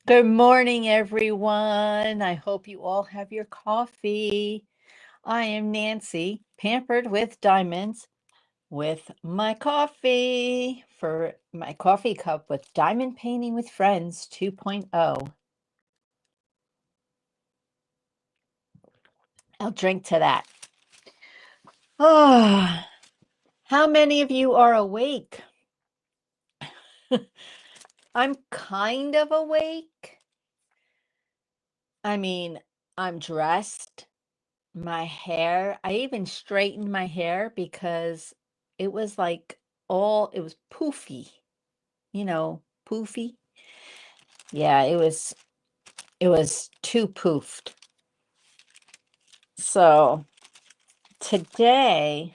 Good morning, everyone. I hope you all have your coffee. I am Nancy, Pampered with Diamonds, with my coffee for my coffee cup with Diamond Painting with Friends 2.0. I'll drink to that. Oh, how many of you are awake? I'm kind of awake. I mean, I'm dressed. My hair, I even straightened my hair because it was like it was poofy, poofy. Yeah, it was too poofed. So today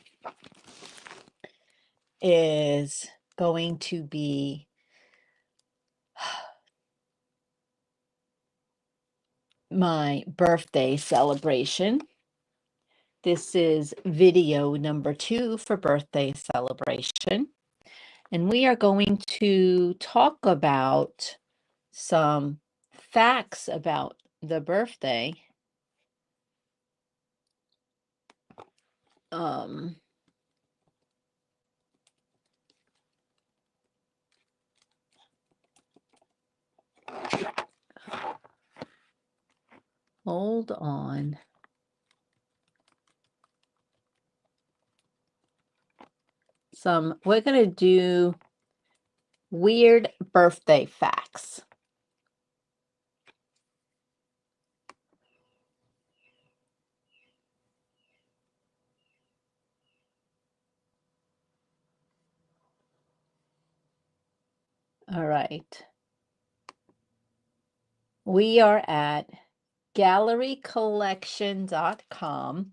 is going to be my birthday celebration. This is video number 2 for birthday celebration. And we are going to talk about some facts about the birthday. Um, Hold on. We're going to do weird birthday facts. All right. We are at gallerycollection.com,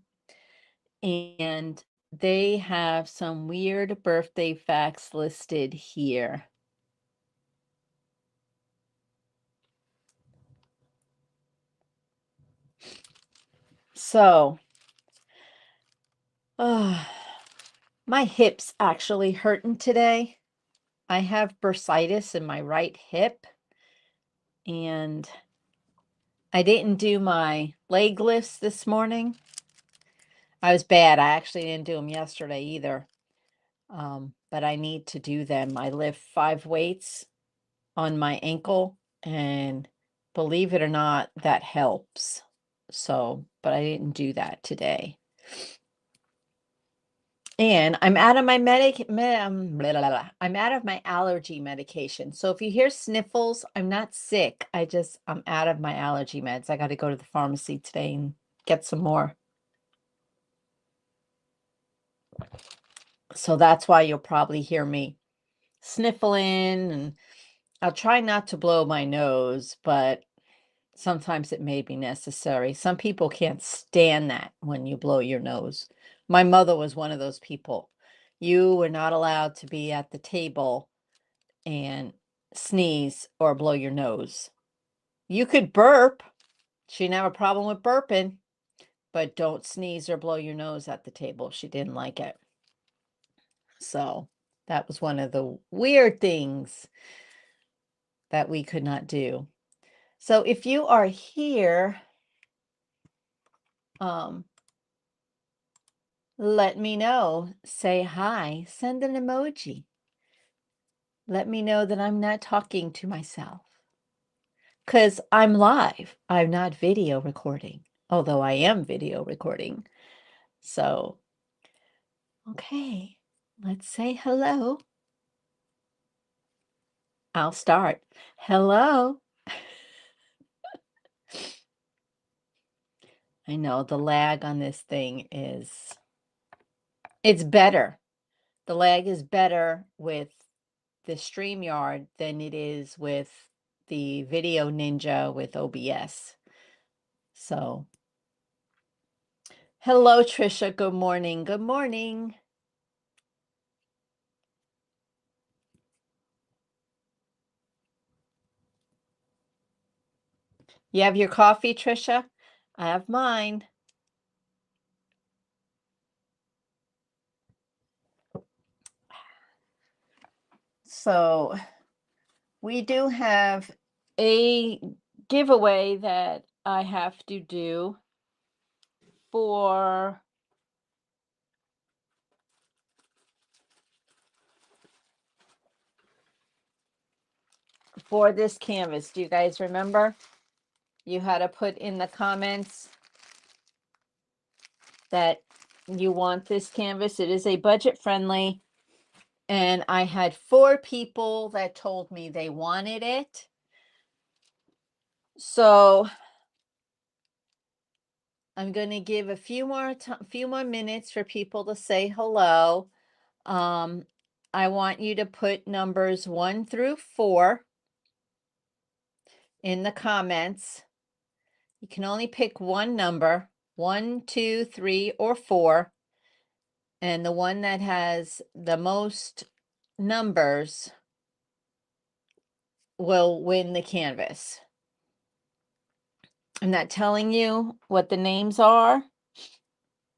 and they have some weird birthday facts listed here. So, my hip's actually hurting today. I have bursitis in my right hip, and I didn't do my leg lifts this morning. I was bad. I actually didn't do them yesterday either. But I need to do them. I lift 5 weights on my ankle, and believe it or not, that helps. But I didn't do that today. And I'm out of my I'm out of my allergy medication. So if you hear sniffles, I'm not sick. I'm out of my allergy meds. I got to go to the pharmacy today and get some more. So that's why you'll probably hear me sniffling, and I'll try not to blow my nose, but sometimes it may be necessary. Some people can't stand that when you blow your nose. My mother was one of those people. You were not allowed to be at the table and sneeze or blow your nose. You could burp. She didn't have a problem with burping, but don't sneeze or blow your nose at the table. She didn't like it. So that was one of the weird things that we could not do. So if you are here, let me know. Say hi. Send an emoji. Let me know that I'm not talking to myself. Because I'm live. I'm not video recording, although I am video recording. So, okay, let's say hello. I'll start. Hello. I know the lag on this thing it's better. The lag is better with the StreamYard than it is with the Video Ninja with OBS. So, hello, Trisha. Good morning. Good morning. You have your coffee, Trisha? I have mine. So, we do have a giveaway that I have to do for this canvas. Do you guys remember? You had to put in the comments that you want this canvas. It is a budget friendly, and I had 4 people that told me they wanted it. So I'm going to give a few more minutes for people to say hello. I want you to put numbers 1 through 4 in the comments. You can only pick one number, 1, 2, 3, or 4. And the one that has the most numbers will win the canvas. I'm not telling you what the names are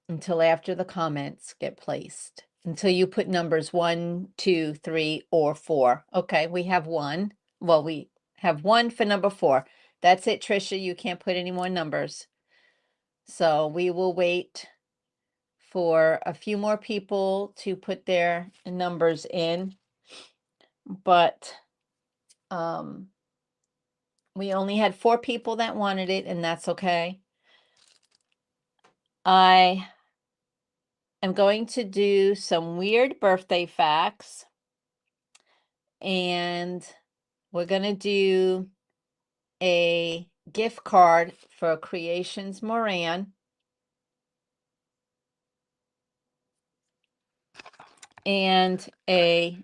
until after the comments get placed. Until you put numbers 1, 2, 3, or 4. Okay, we have 1. Well, we have 1 for number 4. That's it, Trisha. You can't put any more numbers. So we will wait for a few more people to put their numbers in. But we only had 4 people that wanted it, and that's okay. I am going to do some weird birthday facts, and we're going to do a gift card for Creations Moran, and a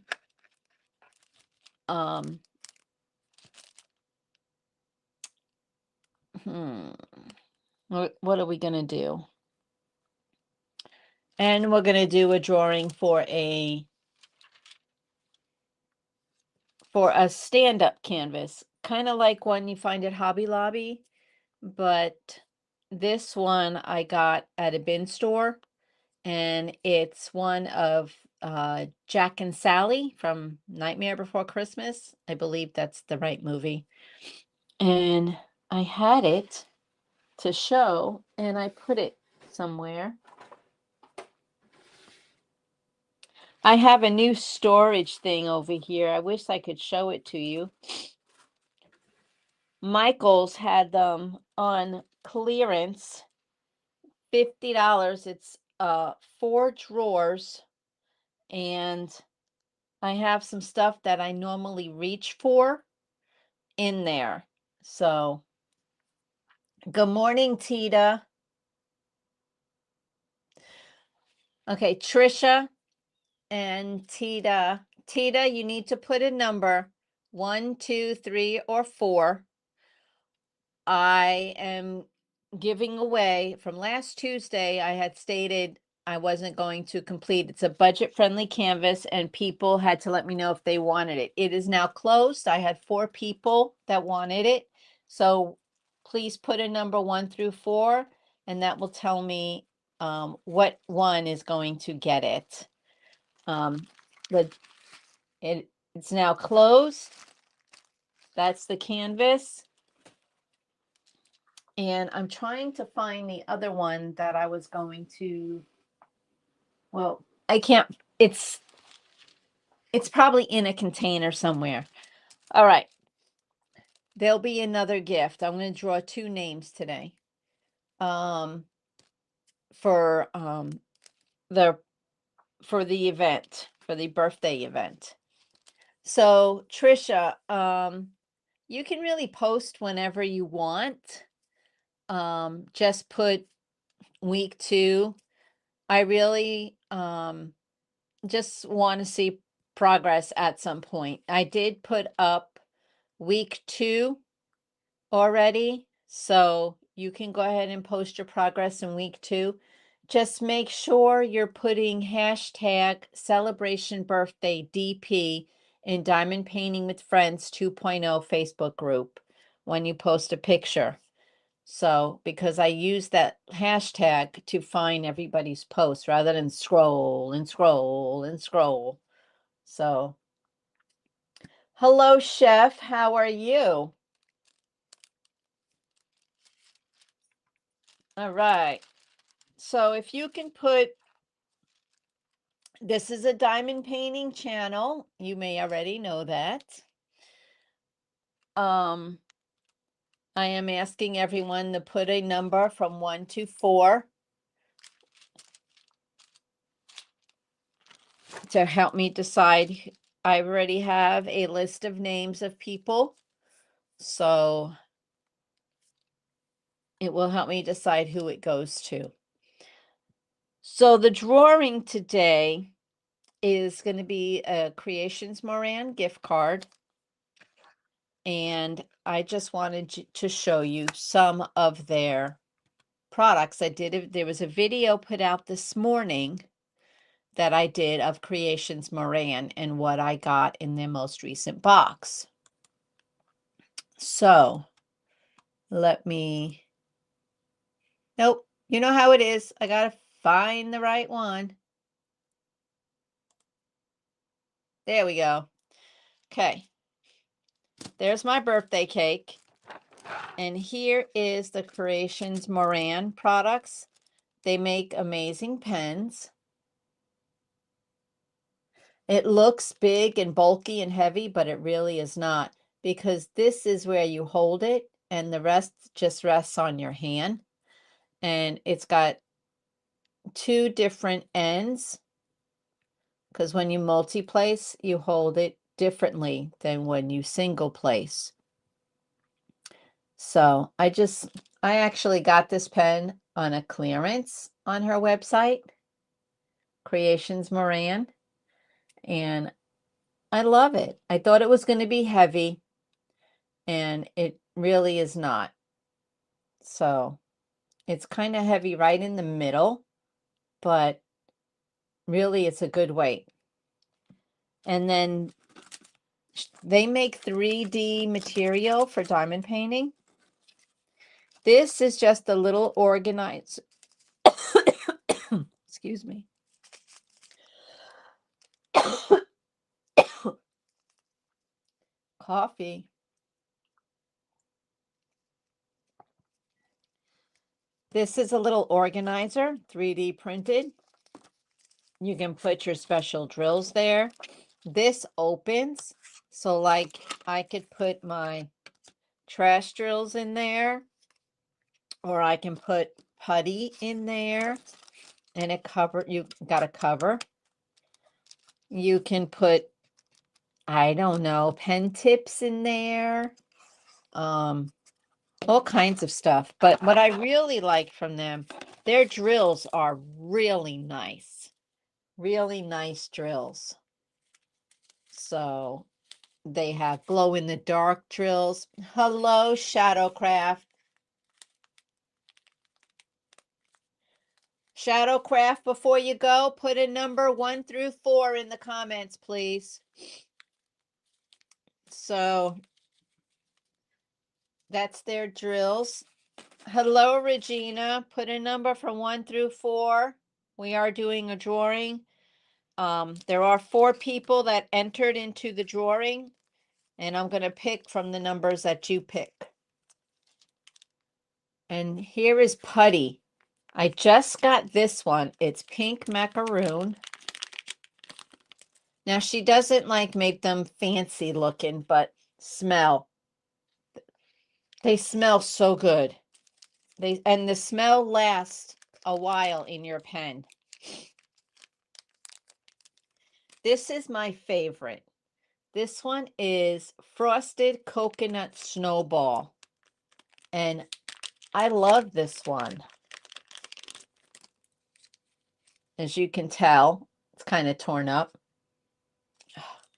what are we going to do? And we're going to do a drawing for a stand-up canvas, kind of like one you find at Hobby Lobby, but this one I got at a bin store, and it's one of Jack and Sally from Nightmare Before Christmas. I believe that's the right movie. And I had it to show, and I put it somewhere. I have a new storage thing over here. I wish I could show it to you. Michael's had them on clearance, $50. It's 4 drawers, and I have some stuff that I normally reach for in there. So, good morning, Tita. Okay, Trisha and Tita. Tita, you need to put a number 1, 2, 3, or 4. I am giving away from last Tuesday. I had stated I wasn't going to complete. It's a budget friendly canvas, and people had to let me know if they wanted it. It is now closed. I had 4 people that wanted it. So please put a number 1 through 4, and that will tell me what one is going to get it. But it's now closed. That's the canvas. And I'm trying to find the other one that I was going to, well, I can't, it's probably in a container somewhere. All right. There'll be another gift. I'm going to draw 2 names today. For the event, for the birthday event. So, Trisha, you can really post whenever you want. Just put week 2. I really just want to see progress at some point. I did put up week 2 already, so you can go ahead and post your progress in week 2. Just make sure you're putting hashtag celebrationbirthdaydp in Diamond Painting with Friends 2.0 Facebook group when you post a picture. So, because I use that hashtag to find everybody's posts rather than scroll and scroll and scroll. So, hello, Chef. How are you? All right. So if you can put, this is a diamond painting channel. You may already know that. I am asking everyone to put a number from 1 to 4 to help me decide. I already have a list of names of people, so it will help me decide who it goes to. So the drawing today is going to be a Creations Moran gift card. And I just wanted to show you some of their products. There was a video put out this morning that I did of Creations Moran and what I got in their most recent box. So let me, nope, you know how it is. I got to find the right one. There we go. Okay. There's my birthday cake. And here is the Creations Moran products. They make amazing pens. It looks big and bulky and heavy, but it really is not, because this is where you hold it and the rest just rests on your hand. And it's got 2 different ends, because when you multi-place, you hold it differently than when you single place. So I actually got this pen on a clearance on her website, Creations Moran, and I love it. I thought it was going to be heavy, and it really is not. So it's kind of heavy right in the middle, but really it's a good weight. And then they make 3D material for diamond painting. This is just a little organized, excuse me. Coffee. This is a little organizer, 3D printed. You can put your special drills there. This opens, so like I could put my trash drills in there, or I can put putty in there, and you got a cover. You can put, I don't know, pen tips in there, all kinds of stuff. But what I really like from them, their drills are really nice drills. So they have glow in the dark drills. Hello, Shadowcraft. Shadowcraft, before you go, put a number 1 through 4 in the comments, please. So that's their drills. Hello, Regina. Put a number from 1 through 4. We are doing a drawing. There are 4 people that entered into the drawing, and I'm going to pick from the numbers that you pick. And here is putty. I just got this one. It's pink macaroon. Now, she doesn't like make them fancy looking, but smell. They smell so good. And the smell lasts a while in your pen. This is my favorite. This one is Frosted Coconut Snowball. And I love this one. As you can tell, it's kind of torn up.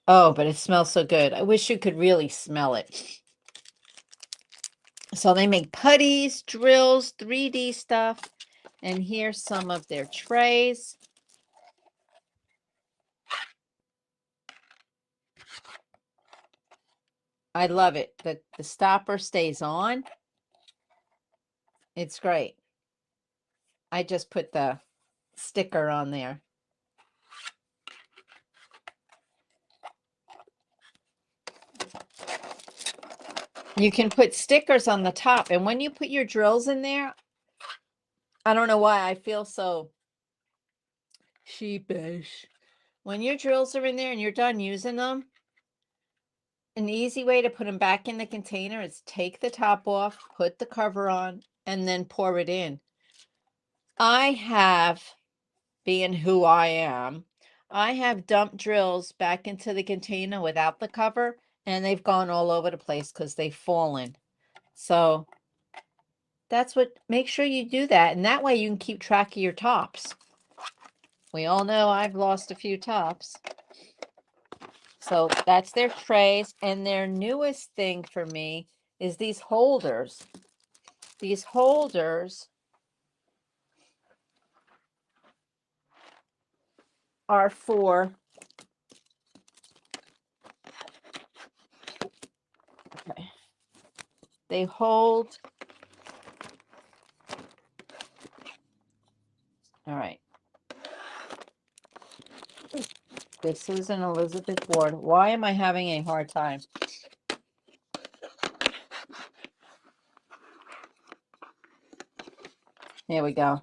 Oh, but it smells so good. I wish you could really smell it. So they make putties, drills, 3D stuff. And here's some of their trays. I love it. The stopper stays on. It's great. I just put the sticker on there. You can put stickers on the top, and when you put your drills in there, I don't know why I feel so sheepish. When your drills are in there and you're done using them, an easy way to put them back in the container is take the top off, put the cover on, and then pour it in. I have, being who I am, I have dumped drills back into the container without the cover, and they've gone all over the place because they've fallen. So that's what, make sure you do that, and that way you can keep track of your tops. We all know I've lost a few tops. So that's their trays, and their newest thing for me is these holders. These holders are for, okay, they hold, all right. This is an Elizabeth Ward. Why am I having a hard time? There we go.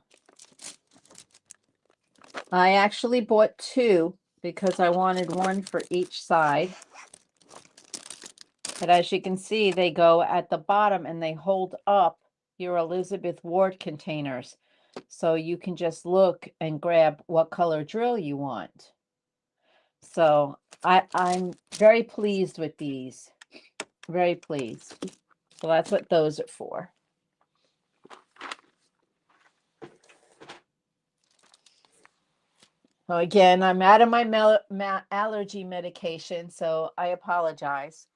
I actually bought two because I wanted one for each side. But as you can see, they go at the bottom and they hold up your Elizabeth Ward containers. So you can just look and grab what color drill you want. So I'm very pleased with these. Very pleased. So that's what those are for. So again, I'm out of my allergy medication, so I apologize.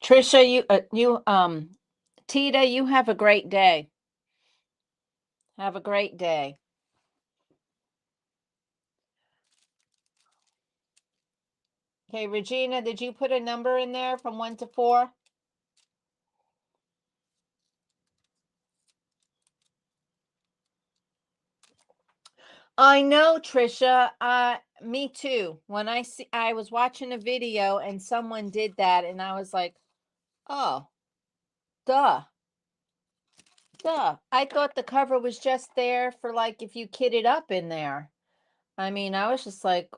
Trisha, Tita, you have a great day. Have a great day. Okay, Regina, did you put a number in there from 1 to 4? I know, Trisha. Me too. When I was watching a video and someone did that, and I was like, oh, duh. Duh. I thought the cover was just there for like if you kit it up in there. I mean, I was just like,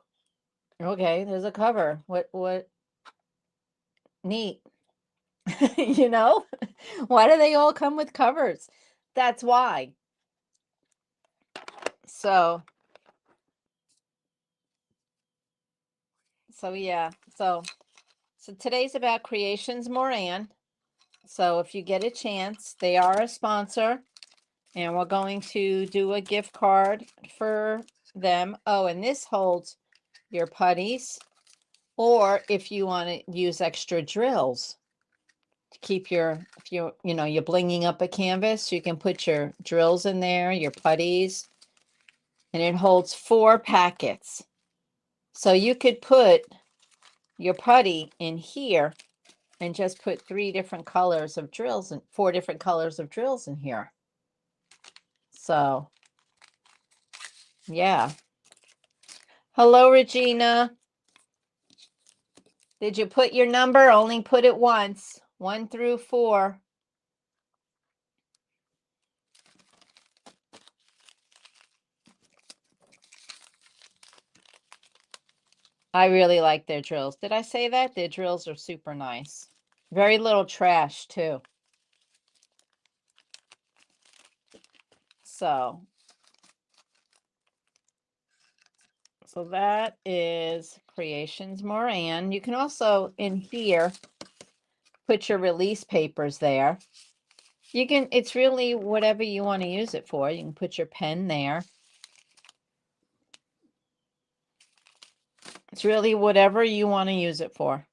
okay, there's a cover. What neat. You know? Why do they all come with covers? That's why. So yeah. So today's about Creations Moran. So if you get a chance, they are a sponsor, and we're going to do a gift card for them. Oh, and this holds your putties, or if you want to use extra drills to keep your, if you're blinging up a canvas, you can put your drills in there, your putties, and it holds 4 packets. So you could put your putty in here and just put 3 different colors of drills and 4 different colors of drills in here. So, yeah. Hello, Regina. Did you put your number? Only put it once. 1 through 4. I really like their drills. Did I say that? Their drills are super nice. Very little trash, too. So that is Creations Moran. You can also, in here, put your release papers there. You can, it's really whatever you want to use it for. You can put your pen there. It's really whatever you want to use it for.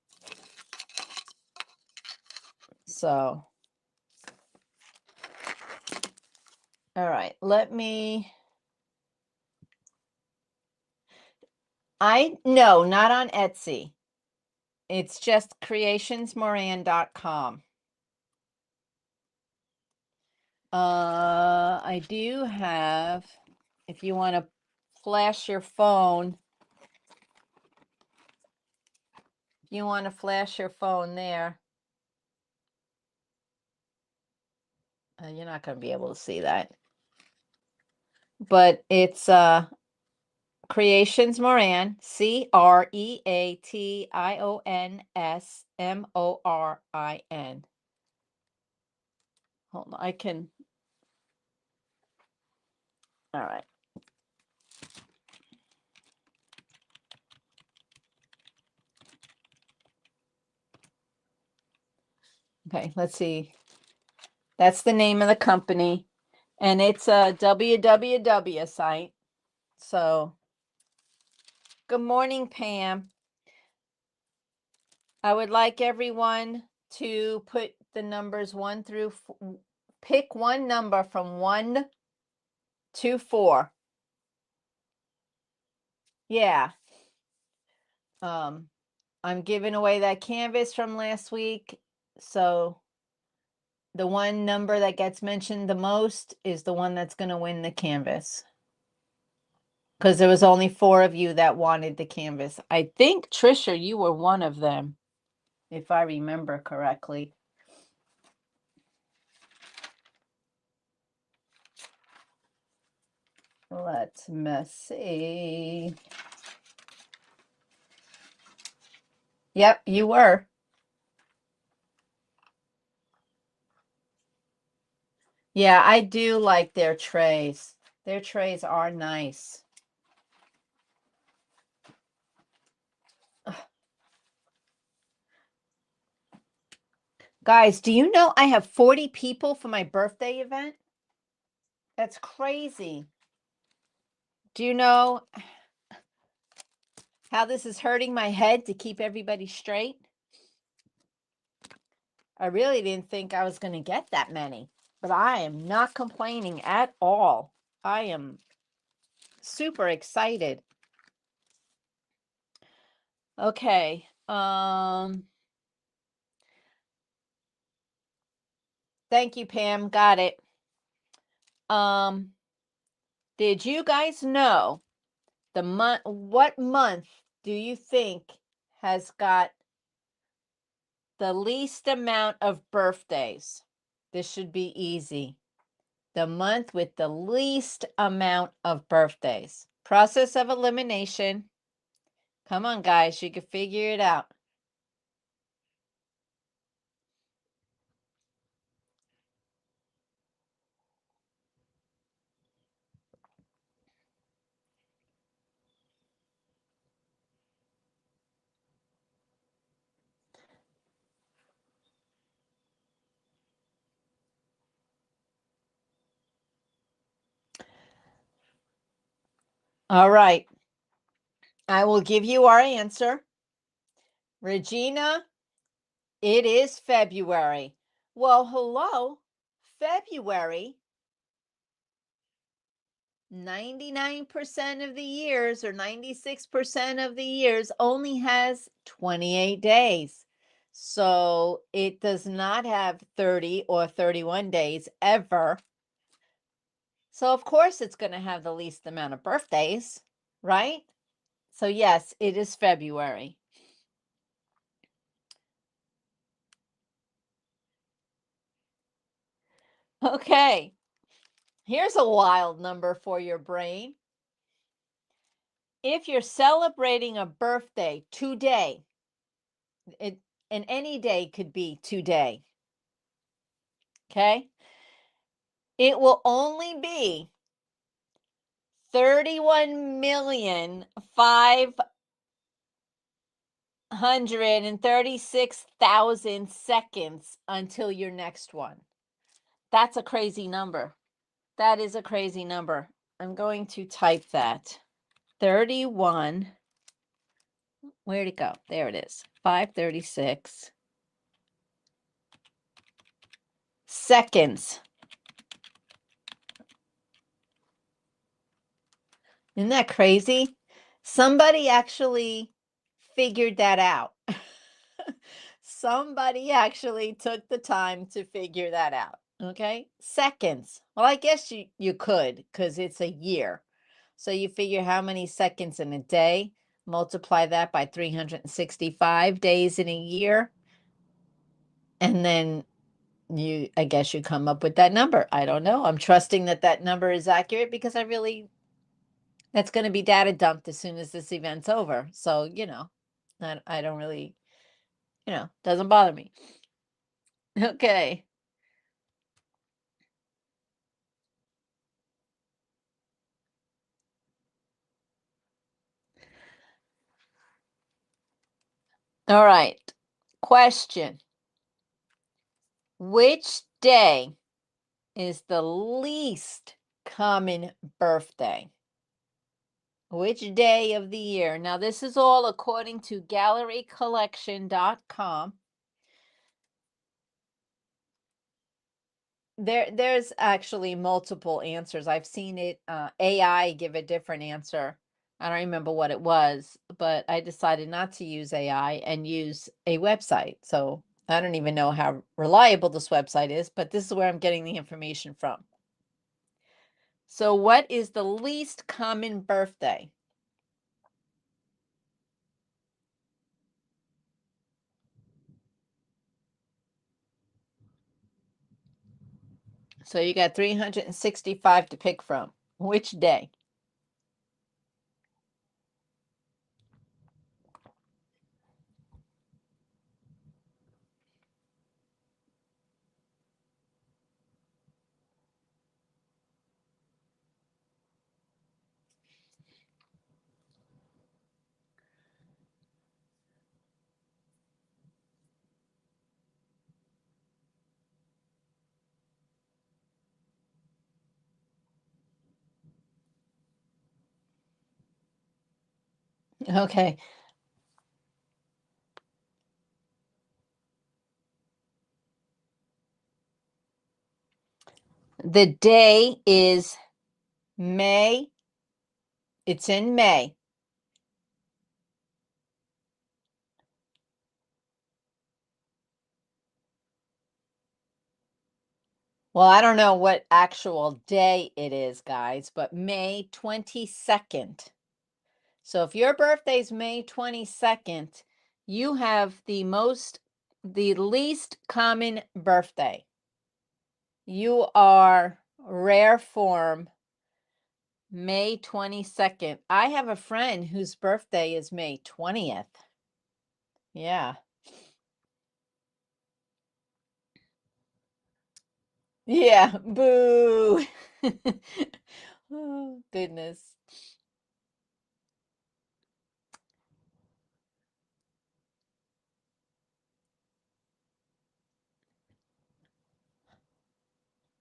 So, all right, no, not on Etsy. It's just creationsmoran.com. I do have if you want to flash your phone, there. You're not going to be able to see that. But it's Creations Moran, CreationsMorin. Hold on, I can. All right. Okay, let's see. That's the name of the company, and it's a www site. So, good morning, Pam. I would like everyone to put the numbers 1 through pick one number from 1 to 4. Yeah. I'm giving away that canvas from last week. So the one number that gets mentioned the most is the one that's going to win the canvas. Because there was only 4 of you that wanted the canvas. I think, Trisha, you were one of them, if I remember correctly. Let's see. Yep, you were. Yeah, I do like their trays. Their trays are nice. Ugh. Guys, do you know I have 40 people for my birthday event? That's crazy. Do you know how this is hurting my head to keep everybody straight? I really didn't think I was going to get that many, but I am not complaining at all. I am super excited. Okay. Thank you, Pam. Got it. Did you guys know what month do you think has got the least amount of birthdays? This should be easy. The month with the least amount of birthdays. Process of elimination. Come on, guys, you can figure it out. All right. I will give you our answer. Regina, it is February. Well, hello. February, 99% of the years or 96% of the years only has 28 days. So it does not have 30 or 31 days ever. So of course it's going to have the least amount of birthdays, right? So yes, it is February. Okay. Here's a wild number for your brain. If you're celebrating a birthday today, and any day could be today, okay? It will only be 31,536,000 seconds until your next one. That's a crazy number. That is a crazy number. I'm going to type that. 31. Where'd it go? There it is. 536 seconds. Isn't that crazy? Somebody actually figured that out. Somebody actually took the time to figure that out. Okay. Seconds. Well, I guess you could because it's a year. So you figure how many seconds in a day, multiply that by 365 days in a year, and then I guess you come up with that number. I don't know. I'm trusting that that number is accurate because that's going to be data dumped as soon as this event's over. So, I don't really, doesn't bother me. Okay. All right. Question. Which day is the least common birthday? Which day of the year? Now, this is all according to gallerycollection.com. There's actually multiple answers. I've seen it, AI give a different answer. I don't remember what it was, but I decided not to use AI and use a website. So I don't even know how reliable this website is, but this is where I'm getting the information from. So what is the least common birthday? So you got 365 to pick from. Which day? Okay. The day is May. It's in May. Well, I don't know what actual day it is, guys, but May 22nd. So if your birthday's May 22nd, you have the least common birthday. You are rare form May 22nd. I have a friend whose birthday is May 20th. Yeah. Yeah. Boo. Oh, goodness.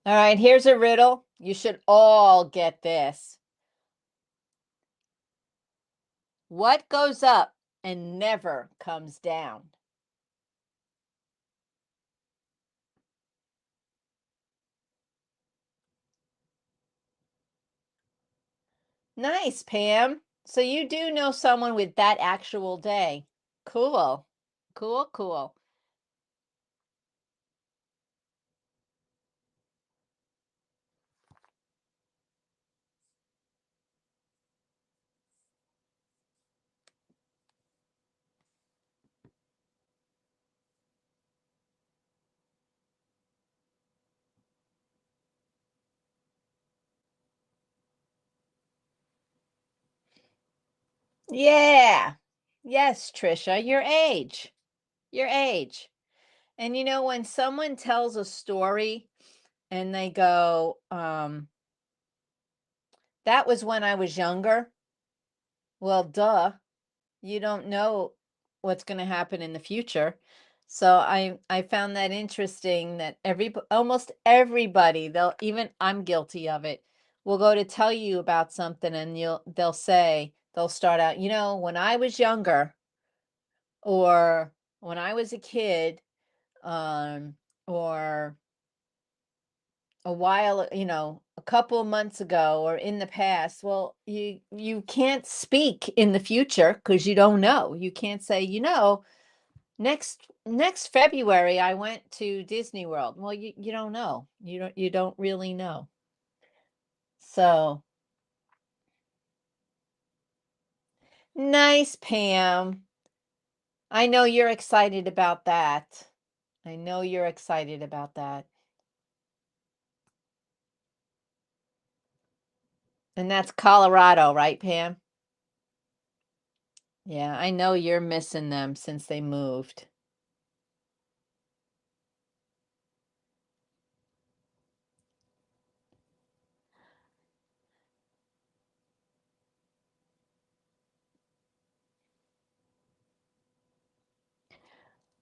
All right, here's a riddle. You should all get this. What goes up and never comes down? Nice, Pam. So you do know someone with that actual day. Cool. Cool, cool. Yeah. Yes, Trisha, your age. Your age. And when someone tells a story and they go, that was when I was younger. Well, duh. You don't know what's going to happen in the future. So I found that interesting that almost everybody, I'm guilty of it, will go to tell you about something and they'll start out, when I was younger, or when I was a kid, um or a couple of months ago or in the past. Well, you can't speak in the future because you don't know. You can't say, next February I went to Disney World. Well, you don't know. You don't really know. So Nice, Pam. I know you're excited about that. I know you're excited about that. And that's Colorado, right, Pam? Yeah, I know you're missing them since they moved.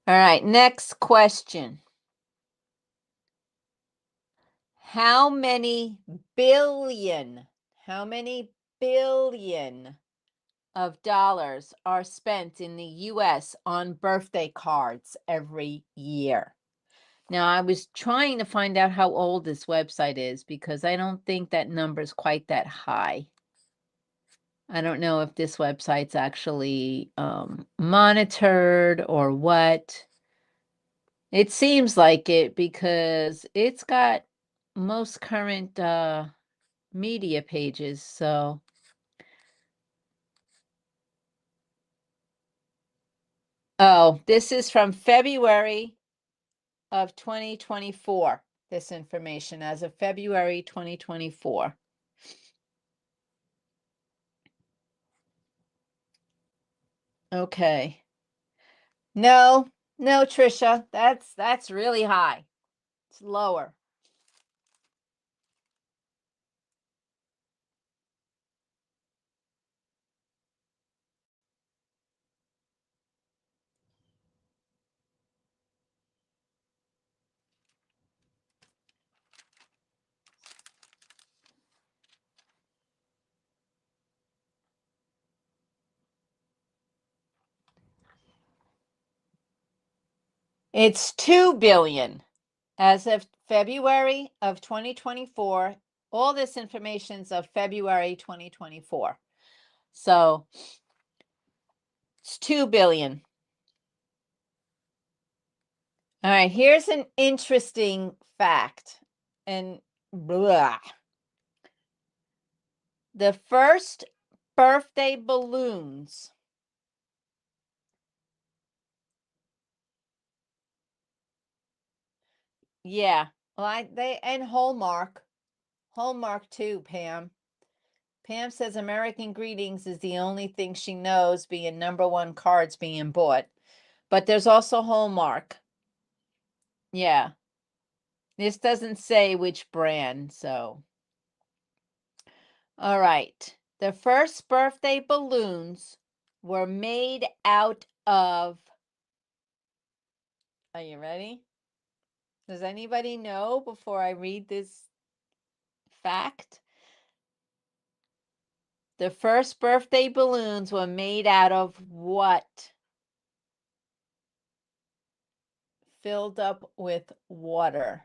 All right, next question. How many billion, how many billion of dollars are spent in the US on birthday cards every year? Now, I was trying to find out how old this website is because I don't think that number's quite that high. I don't know if this website's actually monitored or what. It seems like it because it's got most current media pages. So, oh, this is from February of 2024. This information as of February 2024. Okay. No, no, Trisha, that's really high. It's lower. It's 2 billion as of February of 2024. All this information's of February 2024. So it's 2 billion. All right, here's an interesting fact. And blah. The first birthday balloons. Yeah. Well, they and Hallmark too, Pam. Pam says American Greetings is the only thing she knows being #1 cards being bought. But there's also Hallmark. Yeah. This doesn't say which brand, so. All right. The first birthday balloons were made out of. Are you ready? Does anybody know before I read this fact? The first birthday balloons were made out of what? Filled up with water.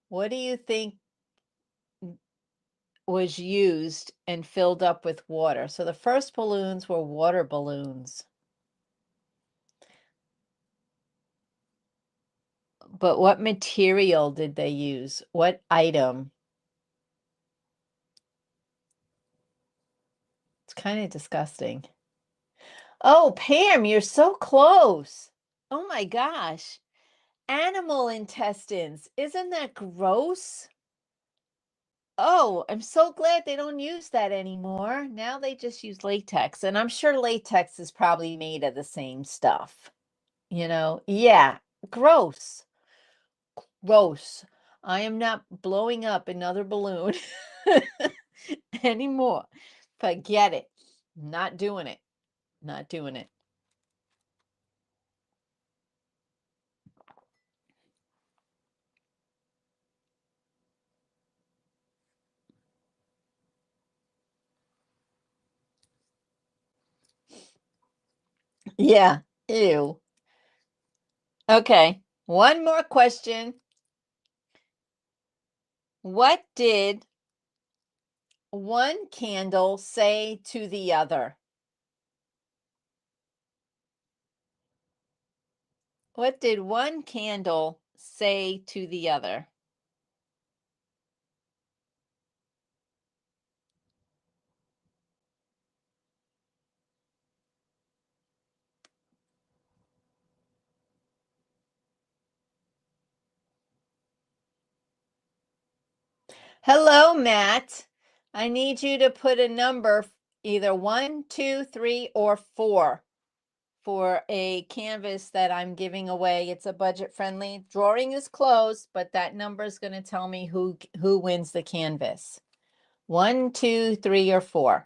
What do you think was used and filled up with water? So the first balloons were water balloons. But what material did they use? What item? It's kind of disgusting. Oh, Pam, you're so close. Oh my gosh. Animal intestines. Isn't that gross? Oh, I'm so glad they don't use that anymore. Now they just use latex. And I'm sure latex is probably made of the same stuff. Yeah, gross. Gross. I am not blowing up another balloon anymore. Forget it. Not doing it. Not doing it. Yeah. Ew. Okay. One more question. What did one candle say to the other? What did one candle say to the other? Hello, Matt. I need you to put a number, either 1, 2, 3, or 4, for a canvas that I'm giving away. It's a budget friendly. Drawing is closed, but that number is going to tell me who wins the canvas. 1, 2, 3, or 4.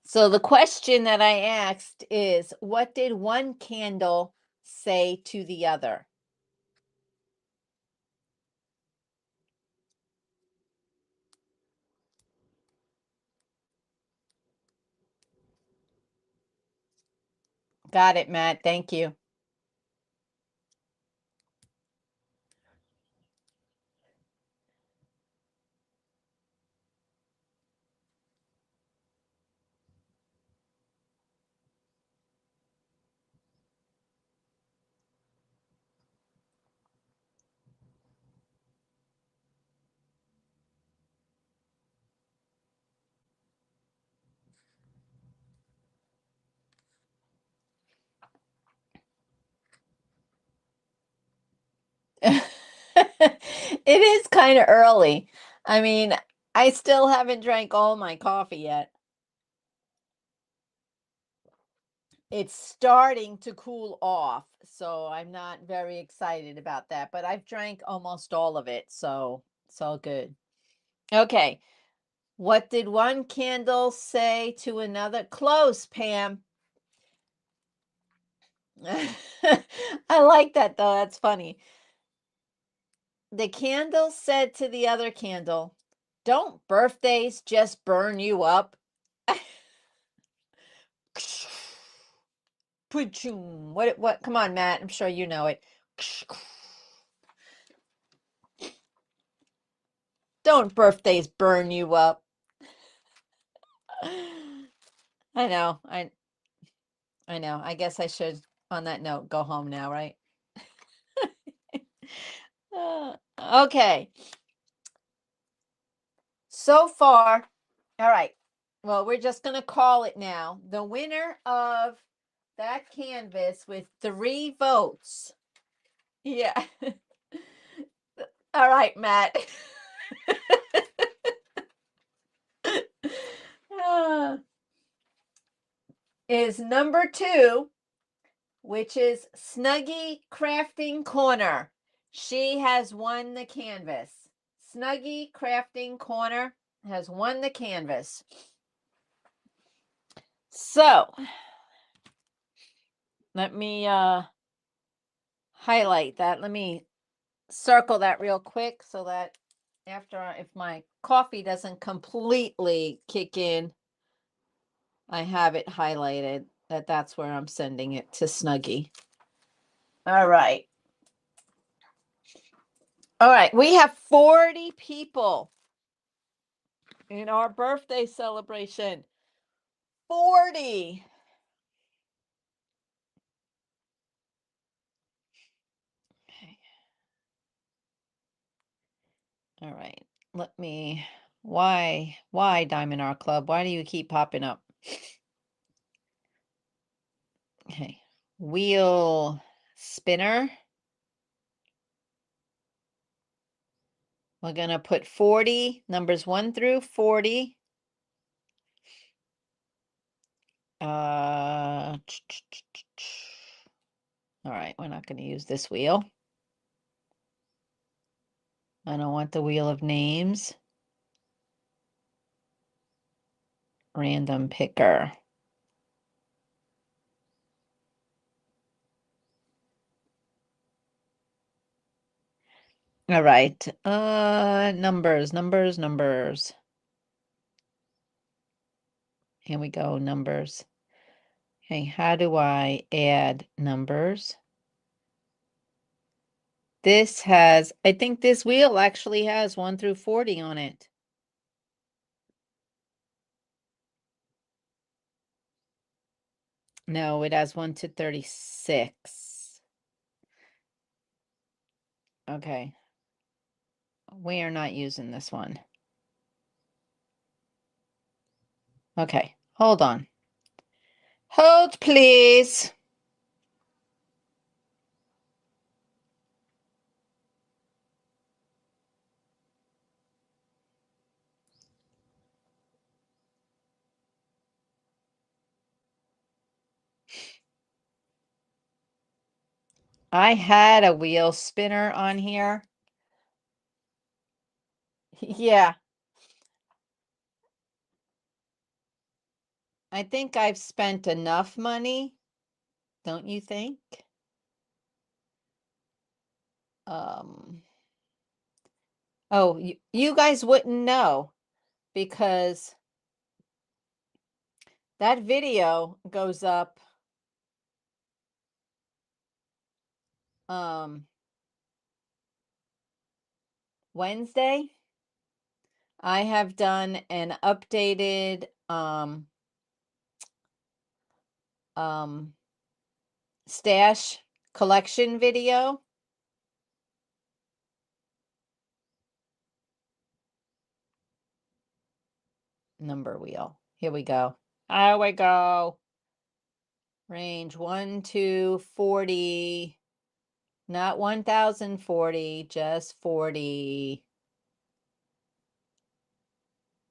So the question that I asked is, what did one candle say to the other? Got it, Matt. Thank you. It is kind of early. I mean, I still haven't drank all my coffee yet. It's starting to cool off, so I'm not very excited about that, but I've drank almost all of it, so it's all good. Okay. What did one candle say to another? Close, Pam. I like that though. That's funny. The candle said to the other candle, "Don't birthdays just burn you up?" What come on, Matt. I'm sure you know it. Don't birthdays burn you up? I know. I know. I guess I should, on that note, go home now, right? Okay. So far, all right. Well, we're just going to call it now. The winner of that canvas with 3 votes. Yeah. All right, Matt. Is number 2, which is Snuggie Crafting Corner. She has won the canvas. Snuggie Crafting Corner has won the canvas. So, let me highlight that. Let me circle that real quick so that if my coffee doesn't completely kick in, I have it highlighted that's where I'm sending it to Snuggie. All right. All right. We have 40 people in our birthday celebration. 40. Okay. All right. Let me, why Diamond Art Club? Why do you keep popping up? Okay. Wheel spinner. We're going to put 40, numbers 1 through 40. All right, we're not going to use this wheel. I don't want the wheel of names. Random picker. All right. Numbers. Here we go, numbers. Okay, how do I add numbers? I think this wheel actually has 1 through 40 on it. No, it has 1 to 36. Okay. We are not using this one. Okay, hold on. Hold, please. I had a wheel spinner on here. Yeah. I think I've spent enough money, don't you think? Um, oh, you guys wouldn't know because that video goes up Wednesday. I have done an updated um stash collection video. Number wheel. Here we go. Here we go. Range 1 to 40. Not 1040, just 40.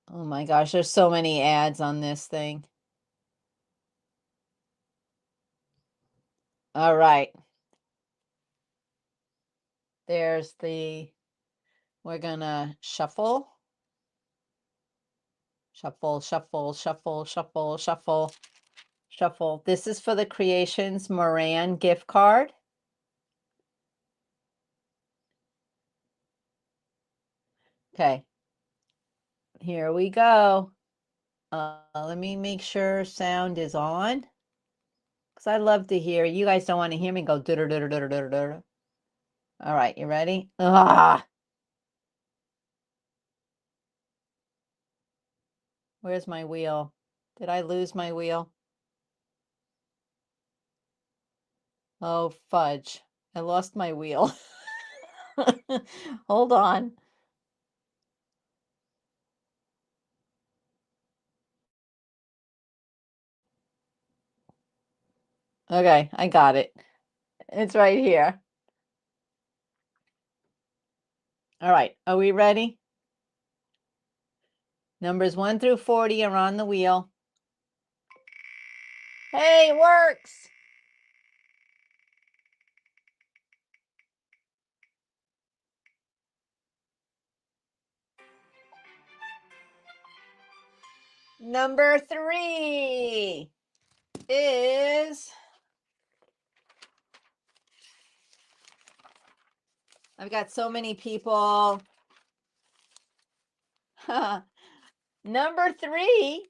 Oh my gosh, there's so many ads on this thing. All right. There's we're gonna shuffle. Shuffle, shuffle, shuffle, shuffle, shuffle, shuffle. This is for the Creations Moran gift card. Okay. Here we go. Let me make sure sound is on. Because I love to hear. You guys don't want to hear me go duder duder duder duder duder. All right, you ready? Ah, where's my wheel? Did I lose my wheel? Oh, fudge. I lost my wheel. Hold on. Okay, I got it. It's right here. All right, are we ready? Numbers 1 through 40 are on the wheel. Hey, it works. Number 3 is, I've got so many people. Number 3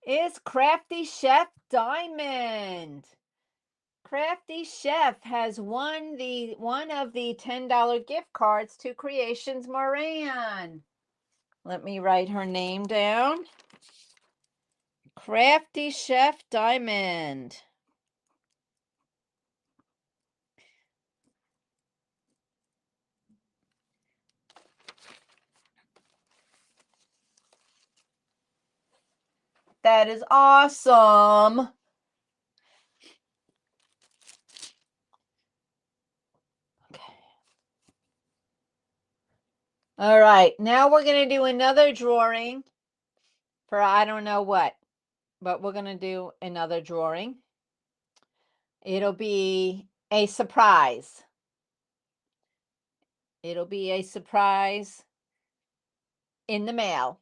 is Crafty Chef Diamond. Crafty Chef has won one of the $10 gift cards to Creations Moran. Let me write her name down. Crafty Chef Diamond. That is awesome. Okay. All right, now we're going to do another drawing for I don't know what, but we're going to do another drawing. It'll be a surprise. It'll be a surprise in the mail.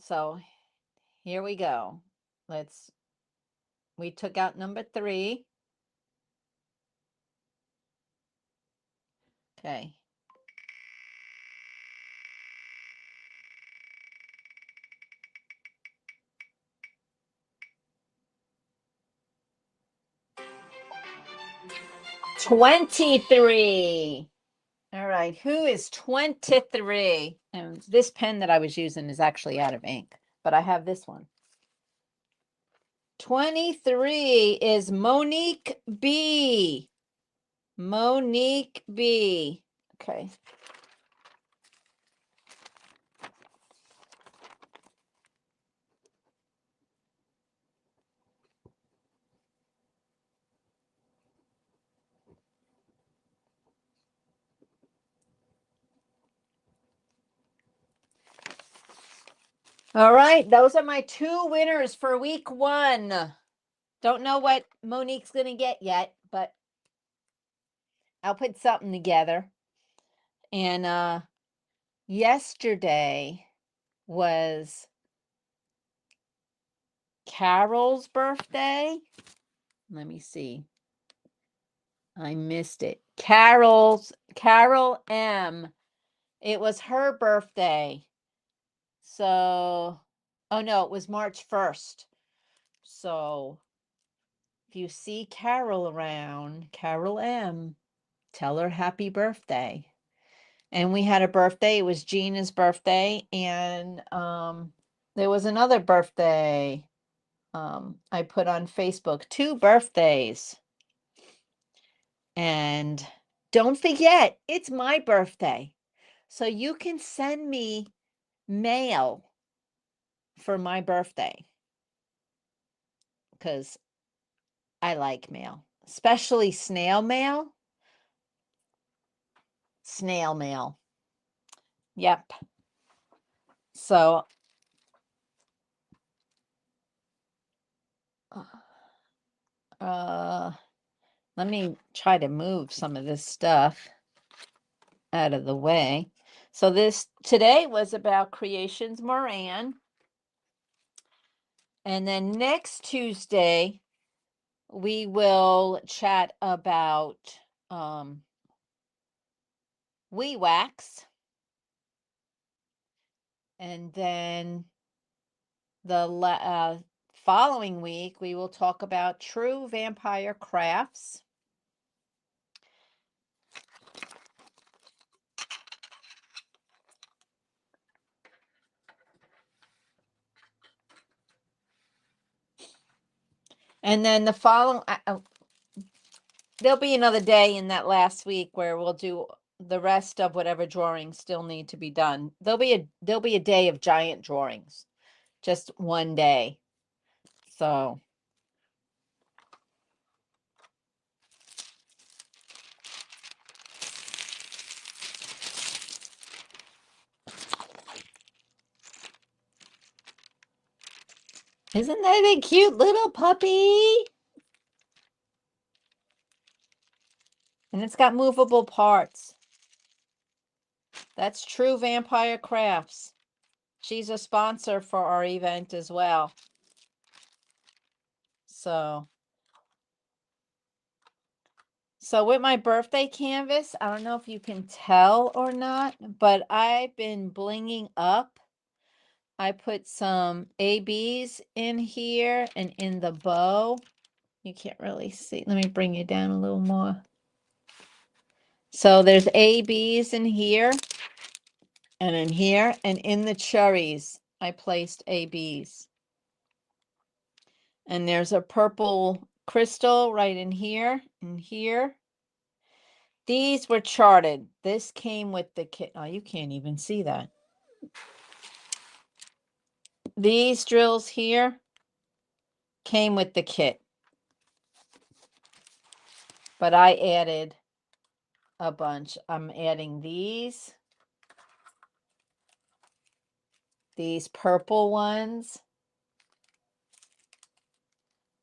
So here we go. We took out number 3. Okay. $23. All right, who is 23? And this pen that I was using is actually out of ink, but I have this one. 23 is Monique B. Monique B. Okay. All right, those are my 2 winners for week 1. Don't know what Monique's going to get yet, but I'll put something together. And yesterday was Carol's birthday. Let me see. I missed it. Carol M. It was her birthday. So, oh no, it was March 1st. So, if you see Carol around, Carol M, tell her happy birthday. And we had a birthday. It was Gina's birthday. And there was another birthday I put on Facebook. 2 birthdays. And don't forget, it's my birthday. So you can send me mail for my birthday because I like mail, especially snail mail. Snail mail. Yep. So let me try to move some of this stuff out of the way. So this today was about Creations Moran. And then next Tuesday, we will chat about Wee Wax. And then the following week, we will talk about True Vampire Crafts. And then the following, there'll be another day in that last week where we'll do the rest of whatever drawings still need to be done. There'll be a day of giant drawings, just one day. So isn't that a cute little puppy? And it's got movable parts. That's True Vampire Crafts. She's a sponsor for our event as well. So with my birthday canvas, I don't know if you can tell or not, but I've been blinging up. I put some ABs in here and in the bow. You can't really see. Let me bring you down a little more. So there's ABs in here and in here, and in the cherries, I placed ABs. And there's a purple crystal right in here and here. These were charted. This came with the kit. Oh, you can't even see that. These drills here came with the kit. But I added a bunch. I'm adding these purple ones,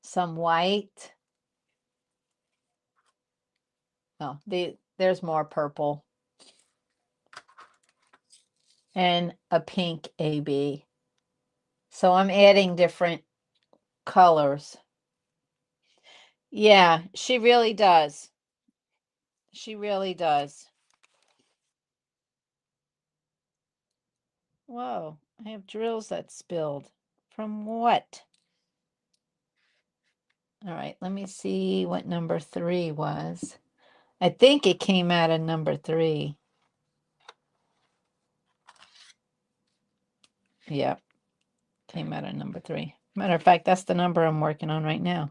some white. Oh, there's more purple. And a pink AB. So I'm adding different colors. Yeah, she really does. She really does. Whoa, I have drills that spilled. From what? All right, let me see what number 3 was. I think it came out of number 3. Yep, came out of number 3. Matter of fact, that's the number I'm working on right now.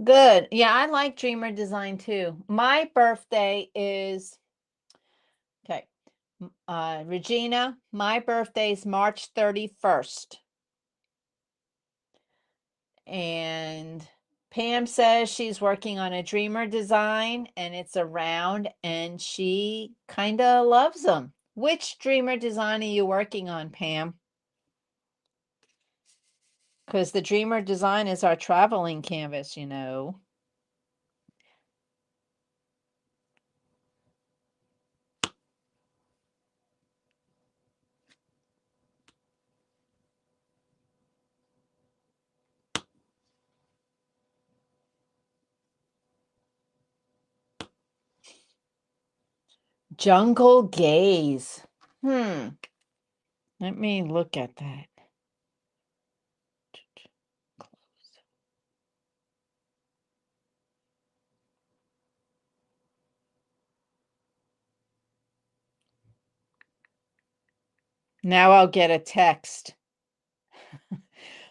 Good. Yeah, I like Dreamer Design too. My birthday is, okay, Regina, my birthday is March 31st. And Pam says she's working on a dreamer design and it's a round and she kind of loves them. Which dreamer design are you working on, Pam? Because the dreamer design is our traveling canvas, you know. Jungle Gaze. Let me look at that. Now I'll get a text.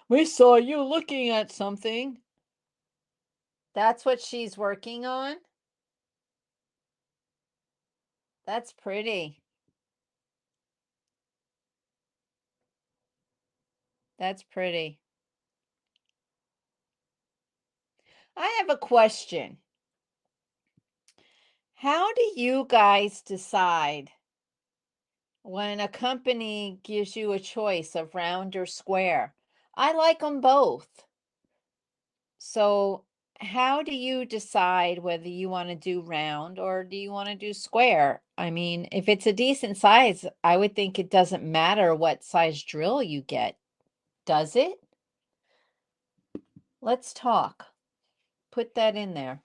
We saw you looking at something. That's what she's working on? That's pretty. That's pretty. I have a question. How do you guys decide when a company gives you a choice of round or square? I like them both. So, how do you decide whether you want to do round or do you want to do square? I mean, if it's a decent size, I would think it doesn't matter what size drill you get, does it? Let's talk. Put that in there.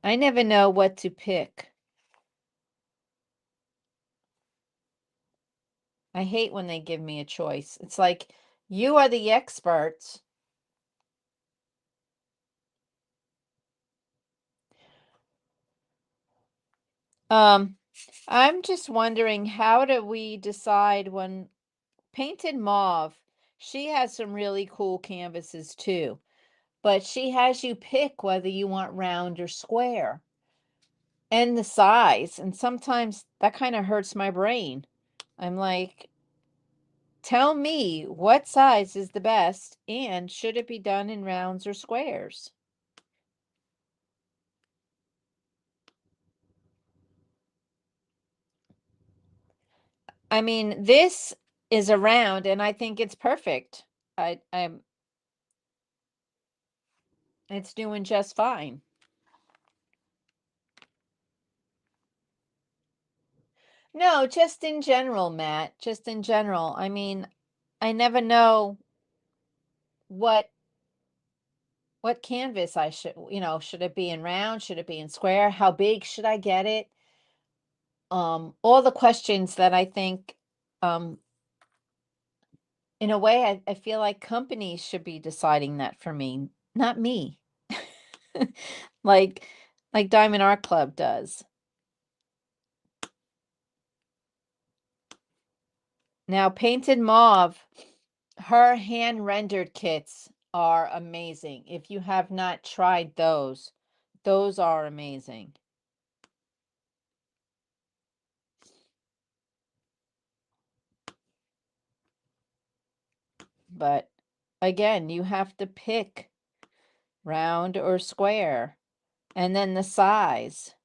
I never know what to pick. I hate when they give me a choice. It's like, you are the experts. I'm just wondering, how do we decide when Painted Mauve, she has some really cool canvases too, but she has you pick whether you want round or square and the size. And sometimes that kind of hurts my brain. I'm like, tell me what size is the best and should it be done in rounds or squares? I mean, this is a round and I think it's perfect. I'm It's doing just fine. No, just in general, Matt, just in general. I mean, I never know what canvas I should, should it be in round? Should it be in square? How big should I get it? All the questions that I think, um, in a way, I feel like companies should be deciding that for me, not me. Like Diamond Art Club does. Now, Painted Mauve, her hand rendered kits are amazing. If you have not tried those are amazing. But again, you have to pick round or square, and then the size.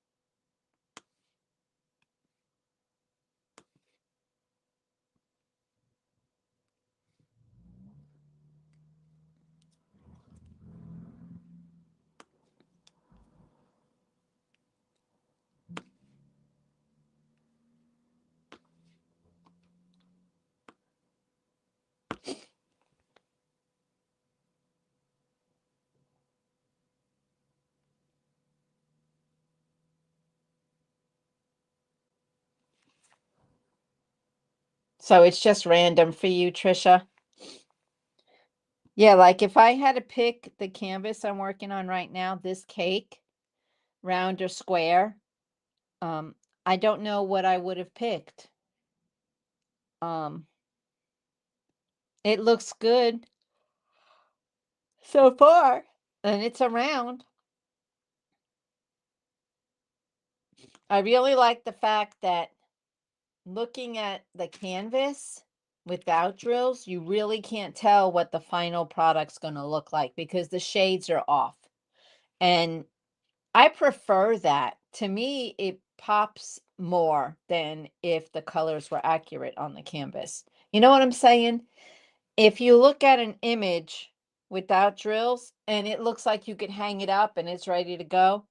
So it's just random for you, Trisha? Yeah, like if I had to pick the canvas I'm working on right now, this cake, round or square, um, I don't know what I would have picked. It looks good so far, and it's a round. I really like the fact that looking at the canvas, without drills, you really can't tell what the final product's going to look like because the shades are off. And I prefer that. To me, it pops more than if the colors were accurate on the canvas. You know what I'm saying? If you look at an image without drills and it looks like you could hang it up and it's ready to go,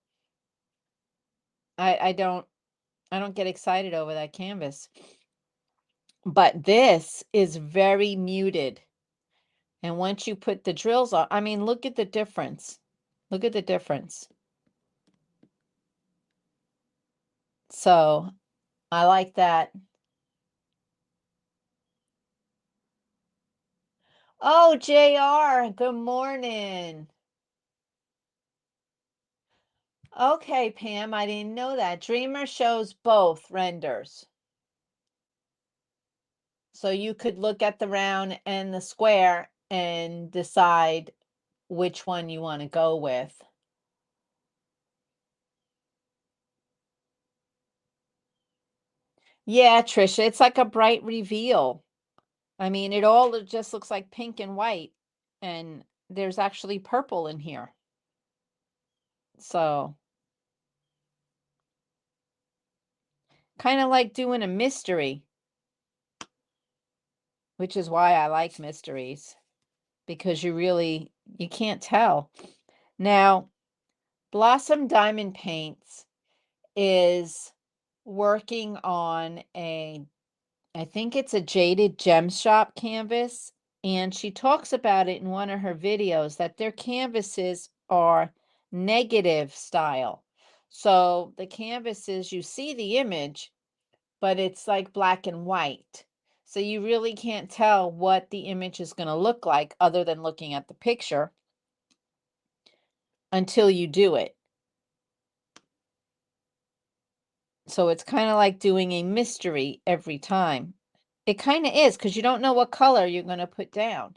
I don't get excited over that canvas. But this is very muted. And once you put the drills on, I mean, look at the difference. Look at the difference. So I like that. Oh, JR, good morning. Okay, Pam, I didn't know that. Dreamer shows both renders. So you could look at the round and the square and decide which one you want to go with. Yeah, Trisha, it's like a bright reveal. I mean, it all just looks like pink and white, and there's actually purple in here. So, kind of like doing a mystery, which is why I like mysteries, because you can't tell. Now, Blossom Diamond Paints is working on I think it's a Jaded Gem Shop canvas, and she talks about it in one of her videos that their canvases are negative style. So the canvases, you see the image, but it's like black and white. So you really can't tell what the image is going to look like other than looking at the picture until you do it. So it's kind of like doing a mystery every time. It kind of is because you don't know what color you're going to put down.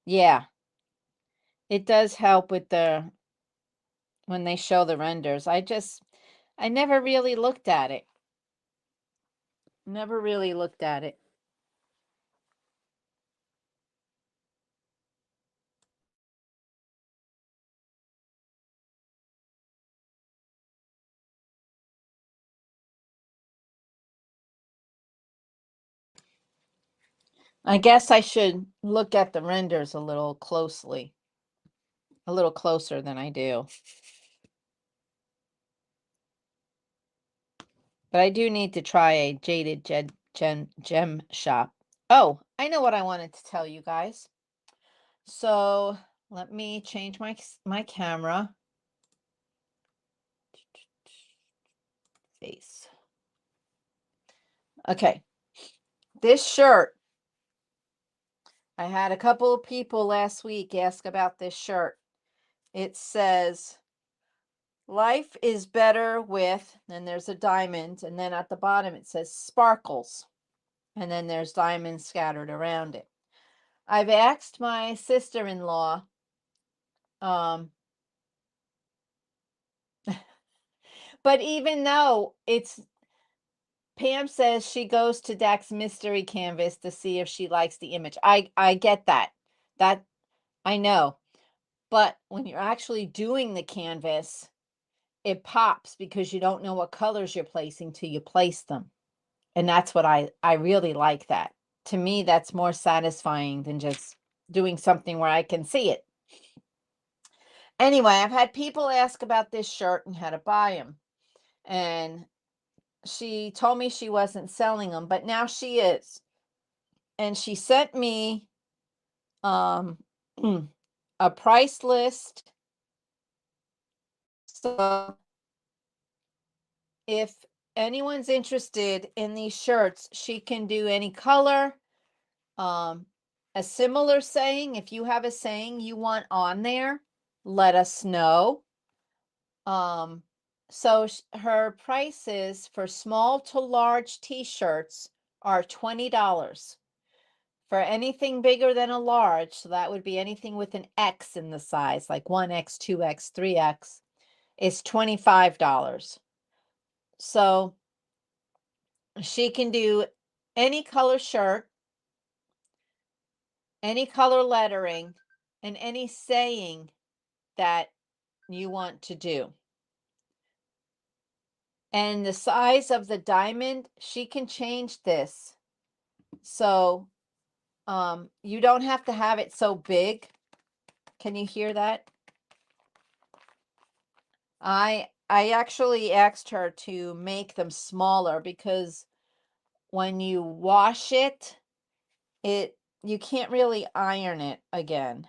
Yeah, it does help with when they show the renders. I never really looked at it. Never really looked at it. I guess I should look at the renders a little closely, a little closer than I do. But I do need to try a Jaded Gem Shop. Oh, I know what I wanted to tell you guys. So let me change my camera. Face. Okay. This shirt, I had a couple of people last week ask about this shirt. It says, life is better with, and there's a diamond, and then at the bottom it says sparkles, and then there's diamonds scattered around it. I've asked my sister-in-law, but even though Pam says she goes to Dak's mystery canvas to see if she likes the image. I get that. That I know. But when you're actually doing the canvas, it pops because you don't know what colors you're placing till you place them. And that's what I really like that. To me, that's more satisfying than just doing something where I can see it. Anyway, I've had people ask about this shirt and how to buy them. And she told me she wasn't selling them, but now she is. And she sent me a price list. So if anyone's interested in these shirts, she can do any color. A similar saying, if you have a saying you want on there, let us know. So her prices for small to large t-shirts are $20. For anything bigger than a large, so that would be anything with an X in the size, like 1X, 2X, 3X, is $25. So she can do any color shirt, any color lettering, and any saying that you want to do. And the size of the diamond, she can change this. So you don't have to have it so big. Can you hear that? I actually asked her to make them smaller because when you wash it, you can't really iron it again.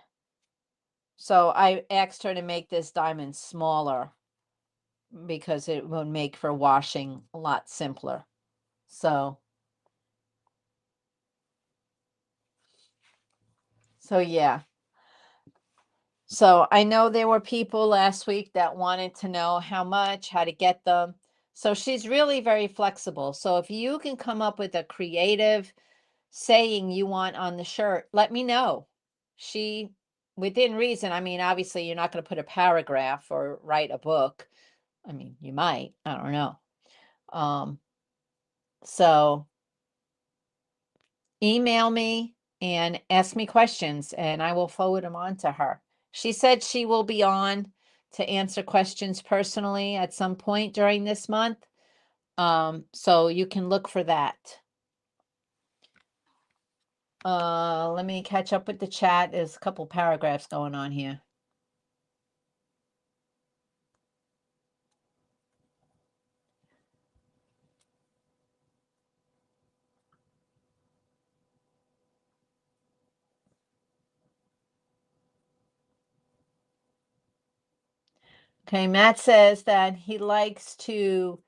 So I asked her to make this diamond smaller because it would make for washing a lot simpler. So yeah. So I know there were people last week that wanted to know how much, how to get them. So she's really very flexible. So if you can come up with a creative saying you want on the shirt, let me know. She, within reason, I mean, obviously you're not going to put a paragraph or write a book. I mean, you might, I don't know. So email me and ask me questions and I will forward them on to her. She said she will be on to answer questions personally at some point during this month. So you can look for that. Let me catch up with the chat. There's a couple paragraphs going on here. Okay, Matt says that he likes to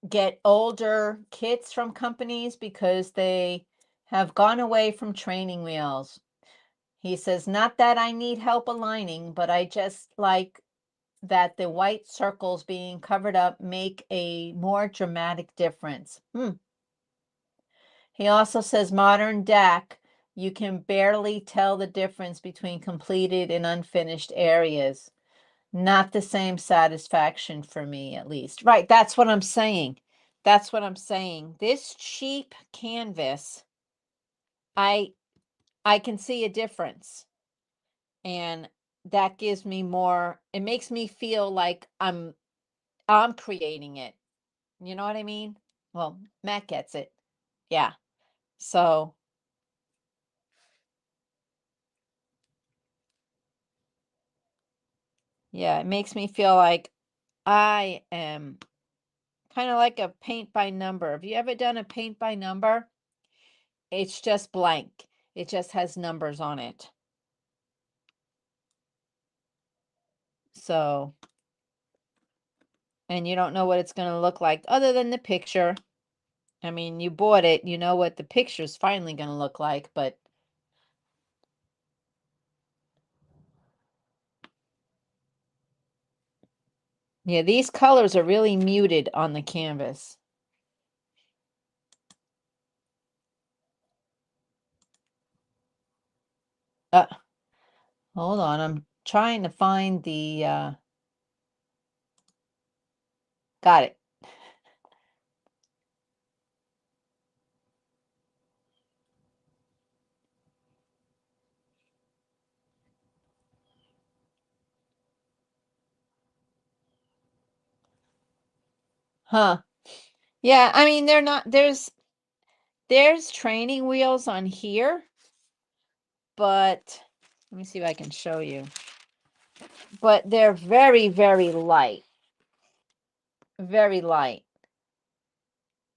get older kits from companies because they have gone away from training wheels. He says, not that I need help aligning, but I just like that the white circles being covered up make a more dramatic difference. He also says, modern deck, you can barely tell the difference between completed and unfinished areas. Not the same satisfaction for me, at least. Right, that's what I'm saying. That's what I'm saying. This cheap canvas, I can see a difference. And that gives me more, it makes me feel like I'm creating it. You know what I mean? Well, Matt gets it. Yeah. So, yeah, it makes me feel like I am kind of like a paint by number. Have you ever done a paint by number? It's just blank. It just has numbers on it. So, and you don't know what it's going to look like other than the picture. I mean, you bought it, you know what the picture's finally going to look like, but yeah, these colors are really muted on the canvas. Hold on, I'm trying to find the, got it. Huh. Yeah, I mean, they're not, there's training wheels on here, but let me see if I can show you. But they're very, very light. Very light.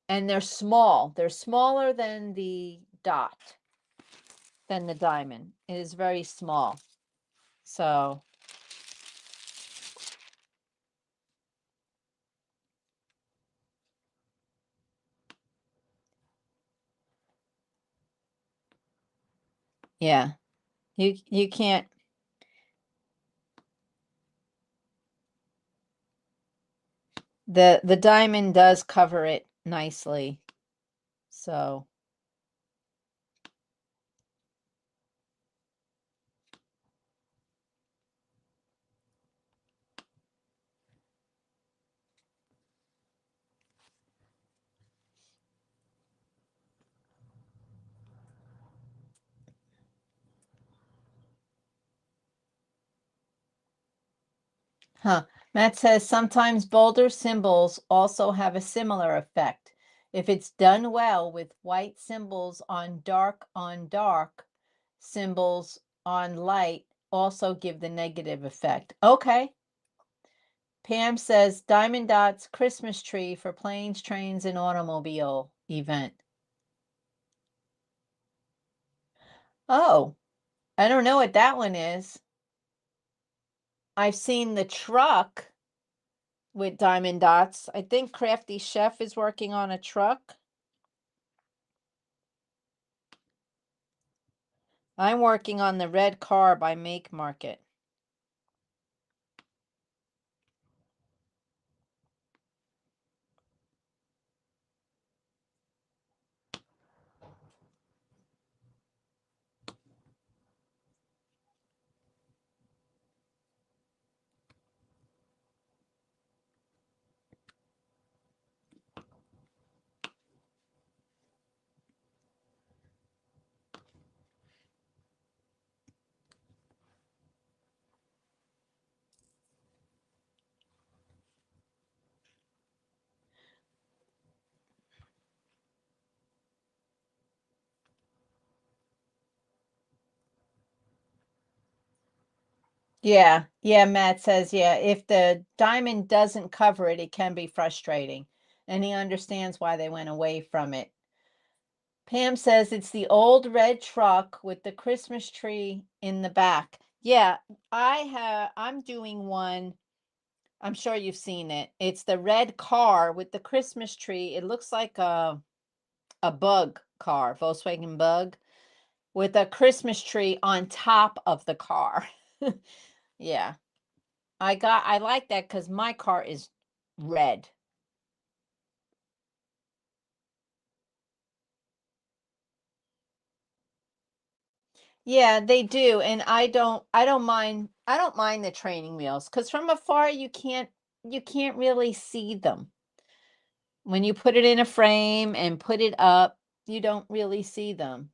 And they're small. They're smaller than the dot, than the diamond. It is very small. So, yeah. You can't, the diamond does cover it nicely. So, Huh. Matt says sometimes bolder symbols also have a similar effect. If it's done well with white symbols on dark symbols on light also give the negative effect. Okay. Pam says diamond dots Christmas tree for planes, trains, and automobile event. Oh, I don't know what that one is. I've seen the truck with diamond dots. I think Crafty Chef is working on a truck. I'm working on the red car by Make Market. Yeah, yeah, Matt says, yeah, if the diamond doesn't cover it, it can be frustrating. And he understands why they went away from it. Pam says it's the old red truck with the Christmas tree in the back. Yeah, I'm doing one. I'm sure you've seen it. It's the red car with the Christmas tree. It looks like a bug car, Volkswagen Bug, with a Christmas tree on top of the car. Yeah. I like that because my car is red. Yeah, they do. And I don't mind the training wheels because from afar you can't really see them. When you put it in a frame and put it up, you don't really see them.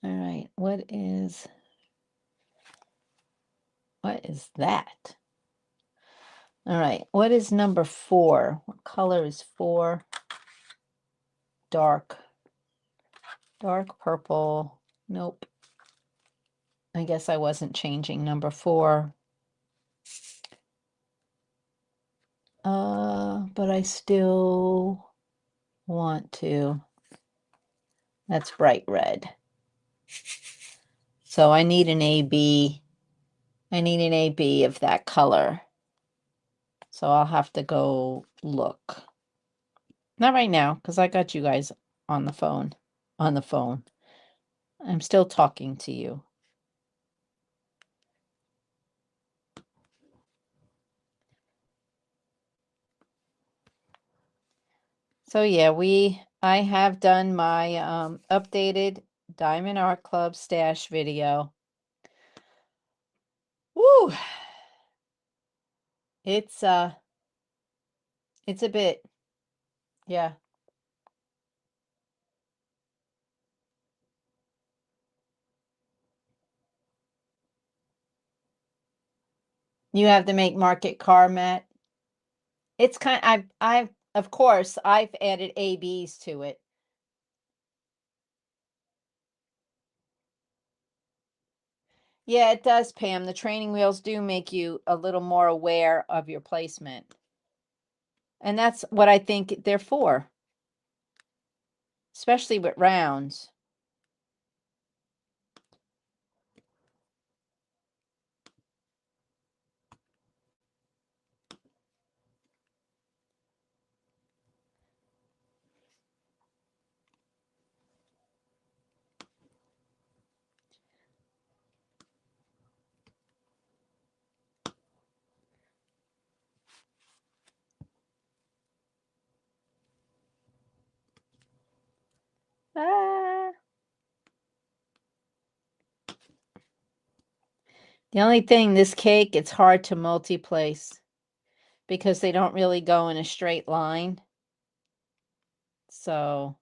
All right, what is that? All right, what is number 4? What color is 4? Dark. Dark purple. Nope. I guess I wasn't changing number 4. But I still want to. That's bright red. So I need an AB. I need an AB of that color. So I'll have to go look. Not right now, because I got you guys on the phone. On the phone. I'm still talking to you. So yeah, I have done my updated Diamond Art Club stash video. Woo! It's a bit. Yeah. You have to make market car, Matt. It's kind I've of course I've added ABs to it. Yeah, it does, Pam. The training wheels do make you a little more aware of your placement. And that's what I think they're for, especially with rounds. Ah. The only thing, this cake, it's hard to multi-place because they don't really go in a straight line. So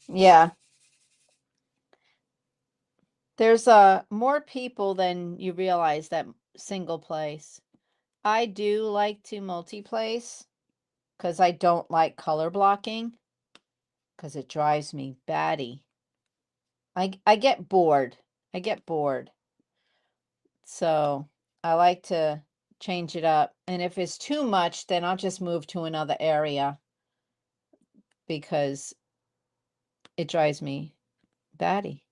yeah, there's more people than you realize that single place. I do like to multi-place because I don't like color blocking because it drives me batty. I get bored. I get bored. So I like to change it up. And if it's too much, then I'll just move to another area because it drives me batty.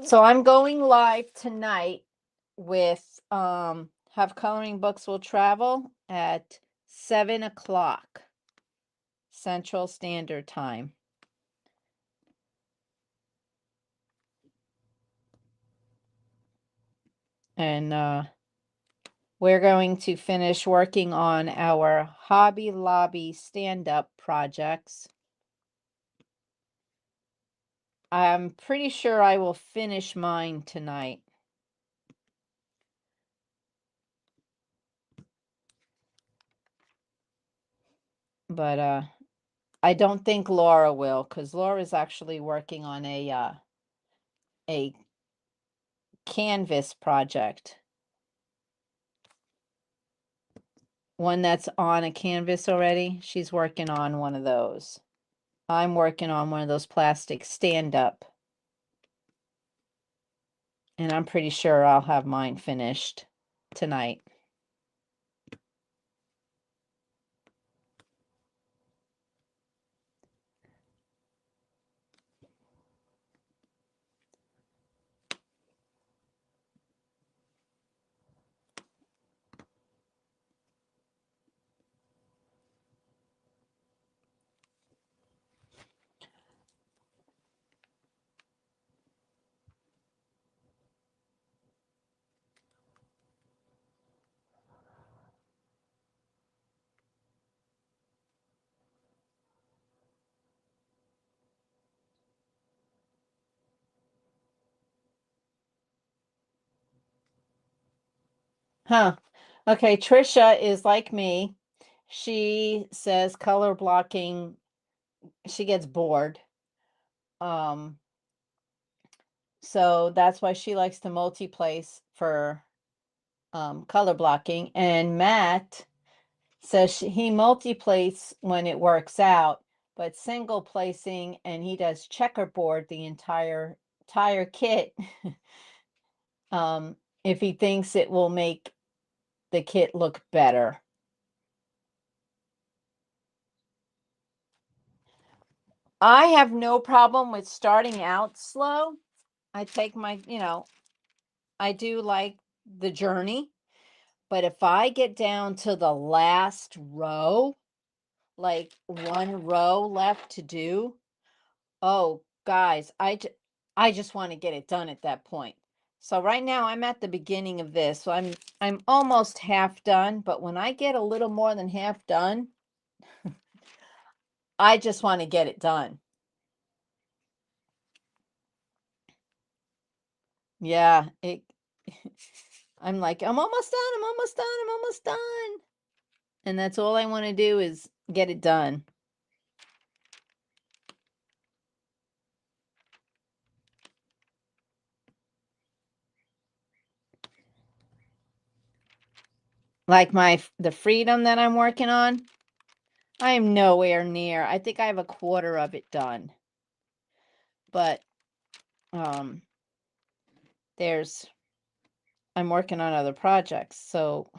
So I'm going live tonight with Have Coloring Books Will Travel at 7 o'clock Central Standard Time. And we're going to finish working on our Hobby Lobby stand-up projects. I'm pretty sure I will finish mine tonight. But I don't think Laura will, because Laura's actually working on a canvas project. One that's on a canvas already. She's working on one of those. I'm working on one of those plastic stand-up. And I'm pretty sure I'll have mine finished tonight. Huh. Okay, Trisha is like me. She says color blocking, she gets bored. So that's why she likes to multi-place for color blocking. And Matt says he multi-places when it works out, but single placing, and he does checkerboard the entire kit. If he thinks it will make the kit look better. I have no problem with starting out slow. I take my, I do like the journey, but if I get down to the last row, like one row left to do, oh, guys, I just want to get it done at that point. So right now I'm at the beginning of this. So I'm almost half done, but when I get a little more than half done, I just want to get it done. Yeah, I'm like, I'm almost done, I'm almost done, I'm almost done. And that's all I want to do is get it done. Like the freedom that I'm working on, I am nowhere near. I think I have a quarter of it done. But there's I'm working on other projects. So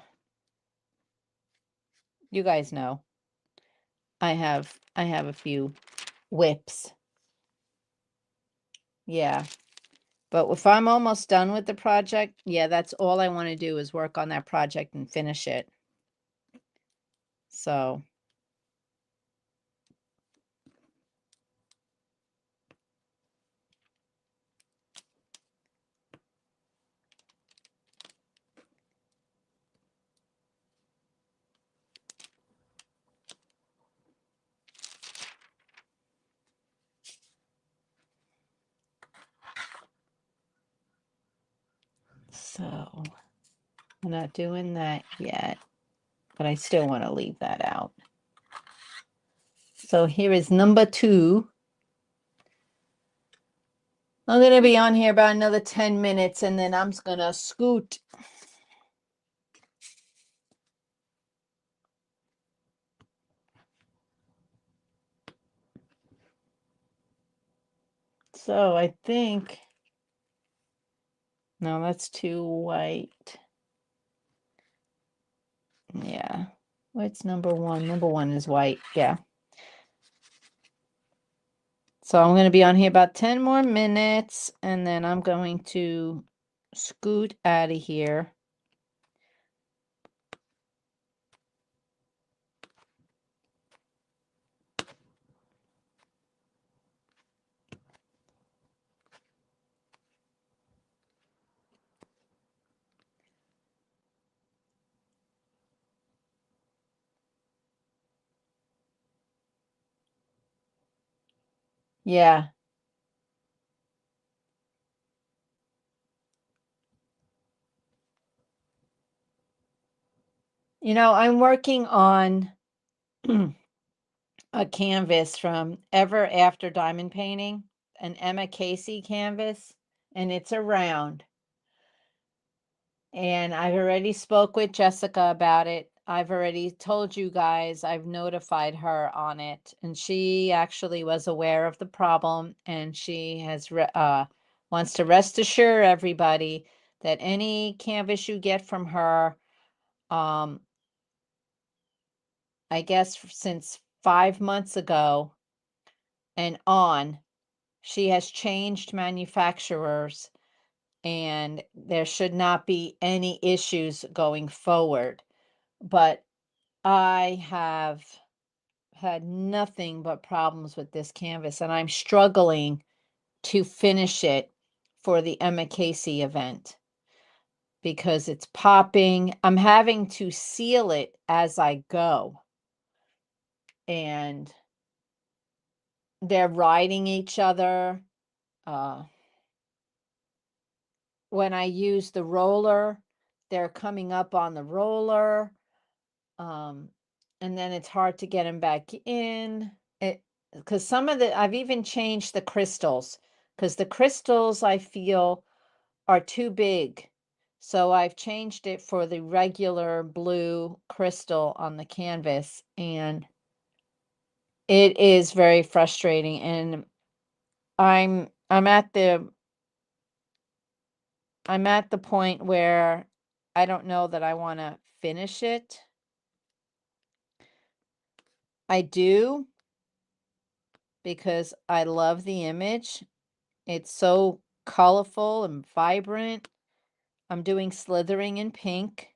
you guys know I have a few whips. Yeah. But if I'm almost done with the project, yeah, that's all I want to do is work on that project and finish it. So I'm not doing that yet, but I still want to leave that out. So here is number 2. I'm going to be on here about another 10 minutes and then I'm going to scoot. So I think, no, that's too white. Yeah. What's number 1? Number 1 is white. Yeah. So I'm going to be on here about 10 more minutes and then I'm going to scoot out of here. Yeah. You know, I'm working on a canvas from Ever After Diamond Painting, an Emma Casey canvas, and it's a round. And I've already spoke with Jessica about it. I've already told you guys, I've notified her on it. And she actually was aware of the problem. And she has wants to rest assure everybody that any canvas you get from her, I guess since 5 months ago and on, she has changed manufacturers and there should not be any issues going forward. But I have had nothing but problems with this canvas and I'm struggling to finish it for the Emma Casey event because it's popping. I'm having to seal it as I go. And they're riding each other. When I use the roller, they're coming up on the roller. And then it's hard to get them back in. Because some of I've even changed the crystals because the crystals I feel are too big. So I've changed it for the regular blue crystal on the canvas and it is very frustrating and I'm at the point where I don't know that I want to finish it. I do because I love the image. It's so colorful and vibrant. I'm doing slithering in pink.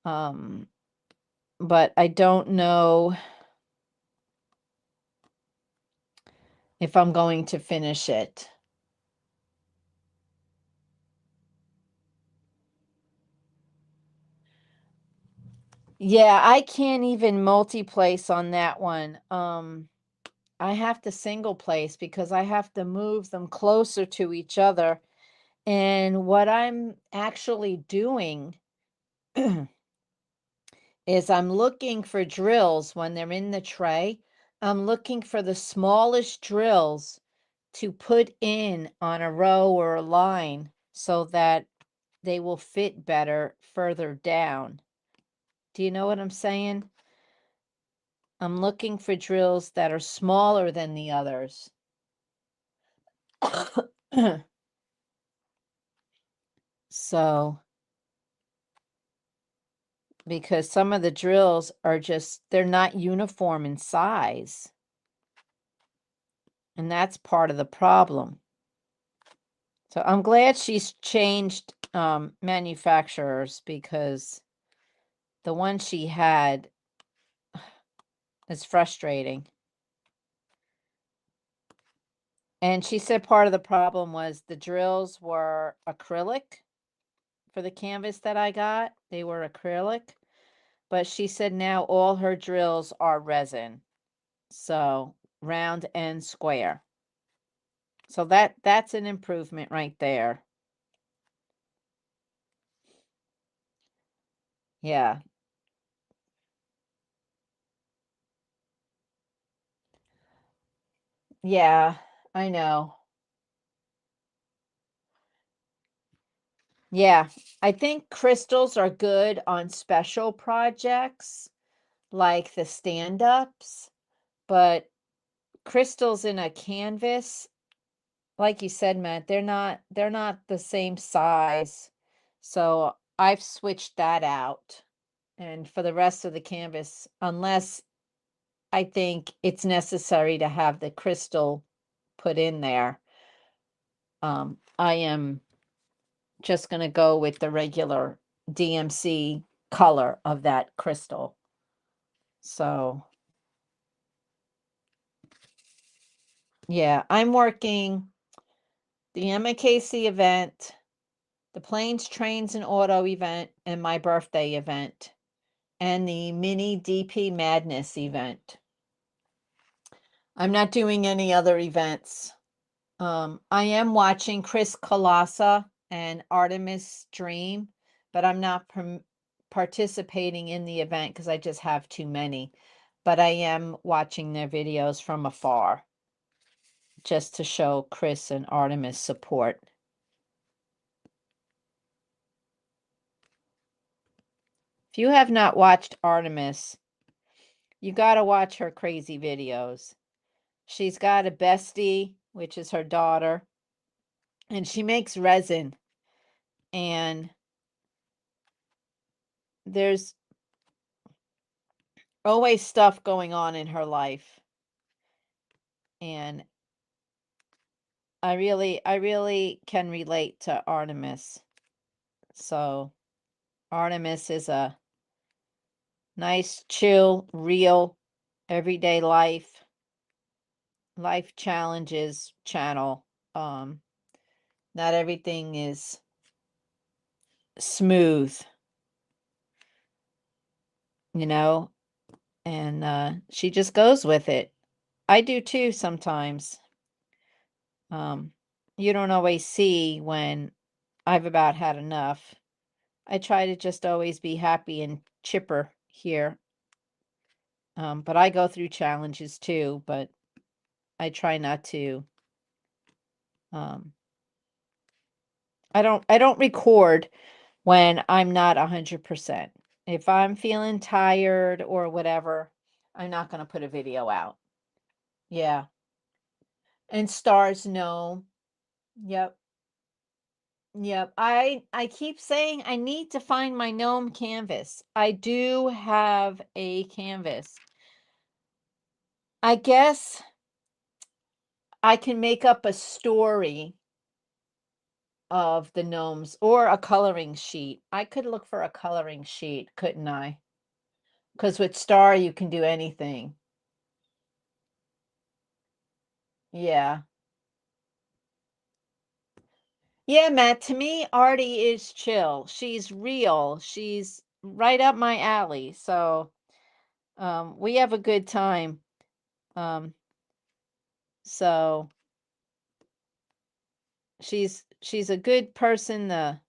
But I don't know if I'm going to finish it. Yeah, I can't even multi-place on that one. I have to single place because I have to move them closer to each other. And what I'm actually doing is I'm looking for drills when they're in the tray. I'm looking for the smallest drills to put in on a row or a line so that they will fit better further down. Do you know what I'm saying? I'm looking for drills that are smaller than the others. So, because some of the drills are just, they're not uniform in size. And that's part of the problem. So I'm glad she's changed manufacturers, because the one she had is frustrating. And she said part of the problem was the drills were acrylic for the canvas that I got. They were acrylic. But she said now all her drills are resin. So round and square. So that's an improvement right there. Yeah. Yeah, I know. Yeah, I think crystals are good on special projects like the stand-ups, but crystals in a canvas, like you said, Matt, they're not the same size. So I've switched that out. And for the rest of the canvas, unless I think it's necessary to have the crystal put in there, I am just going to go with the regular DMC color of that crystal. So, yeah, I'm working the MKC event, the Planes, Trains, and Auto event, and my birthday event, and the mini DP Madness event. I'm not doing any other events. I am watching Chris Colassa and Artemis Dream, but I'm not participating in the event because I just have too many. But I am watching their videos from afar just to show Chris and Artemis support. If you have not watched Artemis, you got to watch her crazy videos. She's got a bestie, which is her daughter, and she makes resin. And there's always stuff going on in her life. And I really can relate to Artemis. So Artemis is a nice, chill, real, everyday life challenges channel. Not everything is smooth, you know, and she just goes with it. I do too sometimes. Um, you don't always see when I've about had enough. I try to just always be happy and chipper here. But I go through challenges too, but I try not to. Um, I don't record when I'm not 100%. If I'm feeling tired or whatever, I'm not going to put a video out. Yeah. And stars know. Yep. Yep. I keep saying I need to find my gnome canvas. I do have a canvas. I guess I can make up a story of the gnomes or a coloring sheet. I could look for a coloring sheet, couldn't I? Because with Star, you can do anything. Yeah. Yeah, Matt, to me, Artie is chill. She's real. She's right up my alley. So we have a good time. Um, so she's a good person to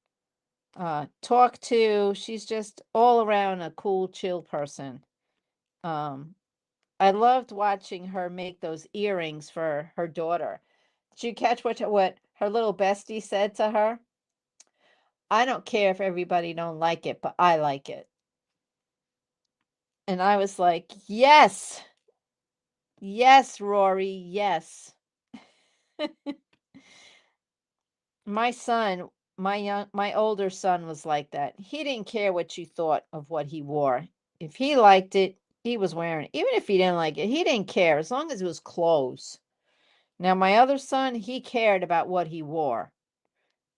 talk to. She's just all around a cool, chill person. Um, I loved watching her make those earrings for her daughter. Did you catch what her little bestie said to her? I don't care if everybody don't like it, but I like it. And I was like, yes, yes, Rory, yes. My son my older son was like that. He didn't care what you thought of what he wore. If he liked it, he was wearing it. Even if he didn't like it, he didn't care as long as it was clothes. Now, my other son, he cared about what he wore,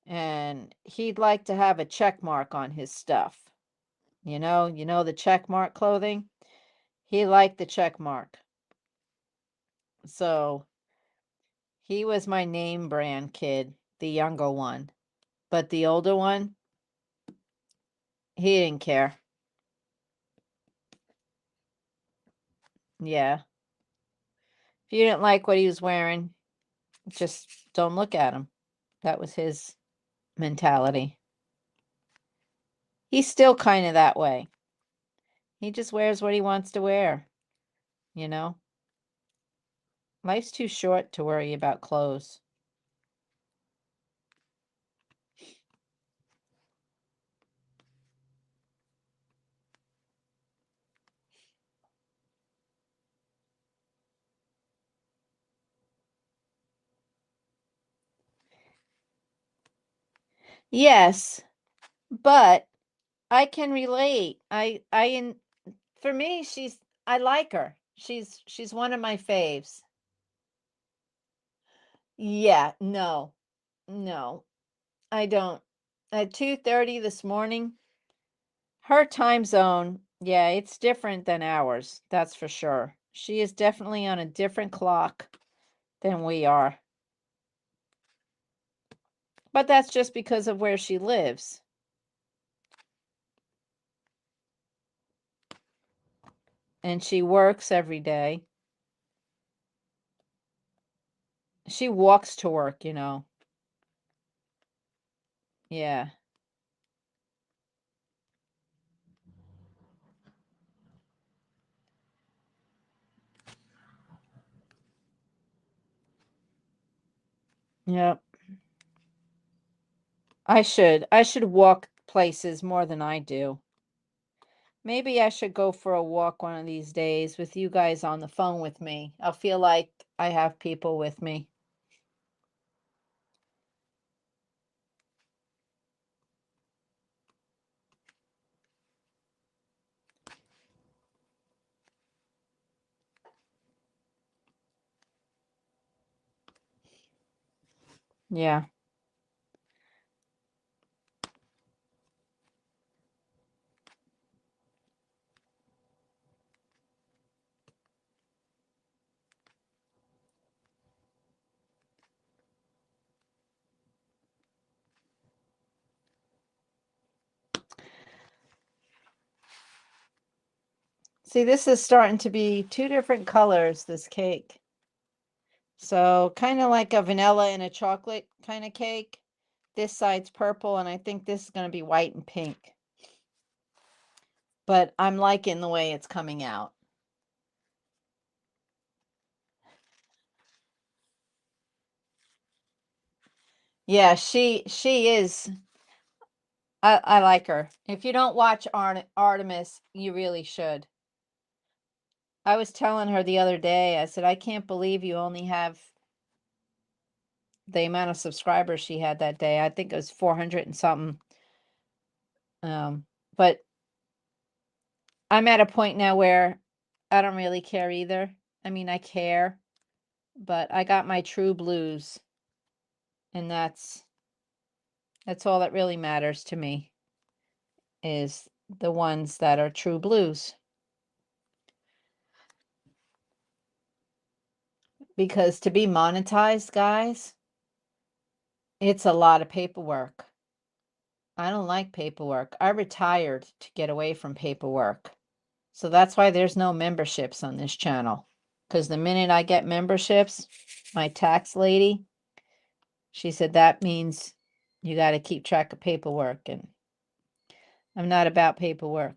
and he'd like to have a check mark on his stuff. You know the check mark clothing? He liked the check mark. So, he was my name brand kid, the younger one. But the older one, he didn't care. Yeah. If you didn't like what he was wearing, just don't look at him. That was his mentality. He's still kind of that way. He just wears what he wants to wear, you know? Life's too short to worry about clothes. Yes, but I can relate. For me, I like her. She's one of my faves. Yeah, no. No, I don't. At 2:30 this morning, her time zone, yeah, it's different than ours. That's for sure. She is definitely on a different clock than we are. But that's just because of where she lives. And she works every day. She walks to work, you know. Yeah. Yep. I should walk places more than I do. Maybe I should go for a walk one of these days with you guys on the phone with me. I'll feel like I have people with me. Yeah. See, this is starting to be two different colors, this cake. So kind of like a vanilla and a chocolate kind of cake. This side's purple, and I think this is going to be white and pink. But I'm liking the way it's coming out. Yeah, she is. I like her. If you don't watch Artemis, you really should. I was telling her the other day, I said, I can't believe you only have the amount of subscribers she had that day. I think it was 400 and something. But I'm at a point now where I don't really care either. I mean, I care, but I got my true blues, and that's all that really matters to me is the ones that are true blues. Because to be monetized, guys, it's a lot of paperwork. I don't like paperwork. I retired to get away from paperwork. So that's why there's no memberships on this channel. Because the minute I get memberships, my tax lady, she said that means you got to keep track of paperwork. And I'm not about paperwork.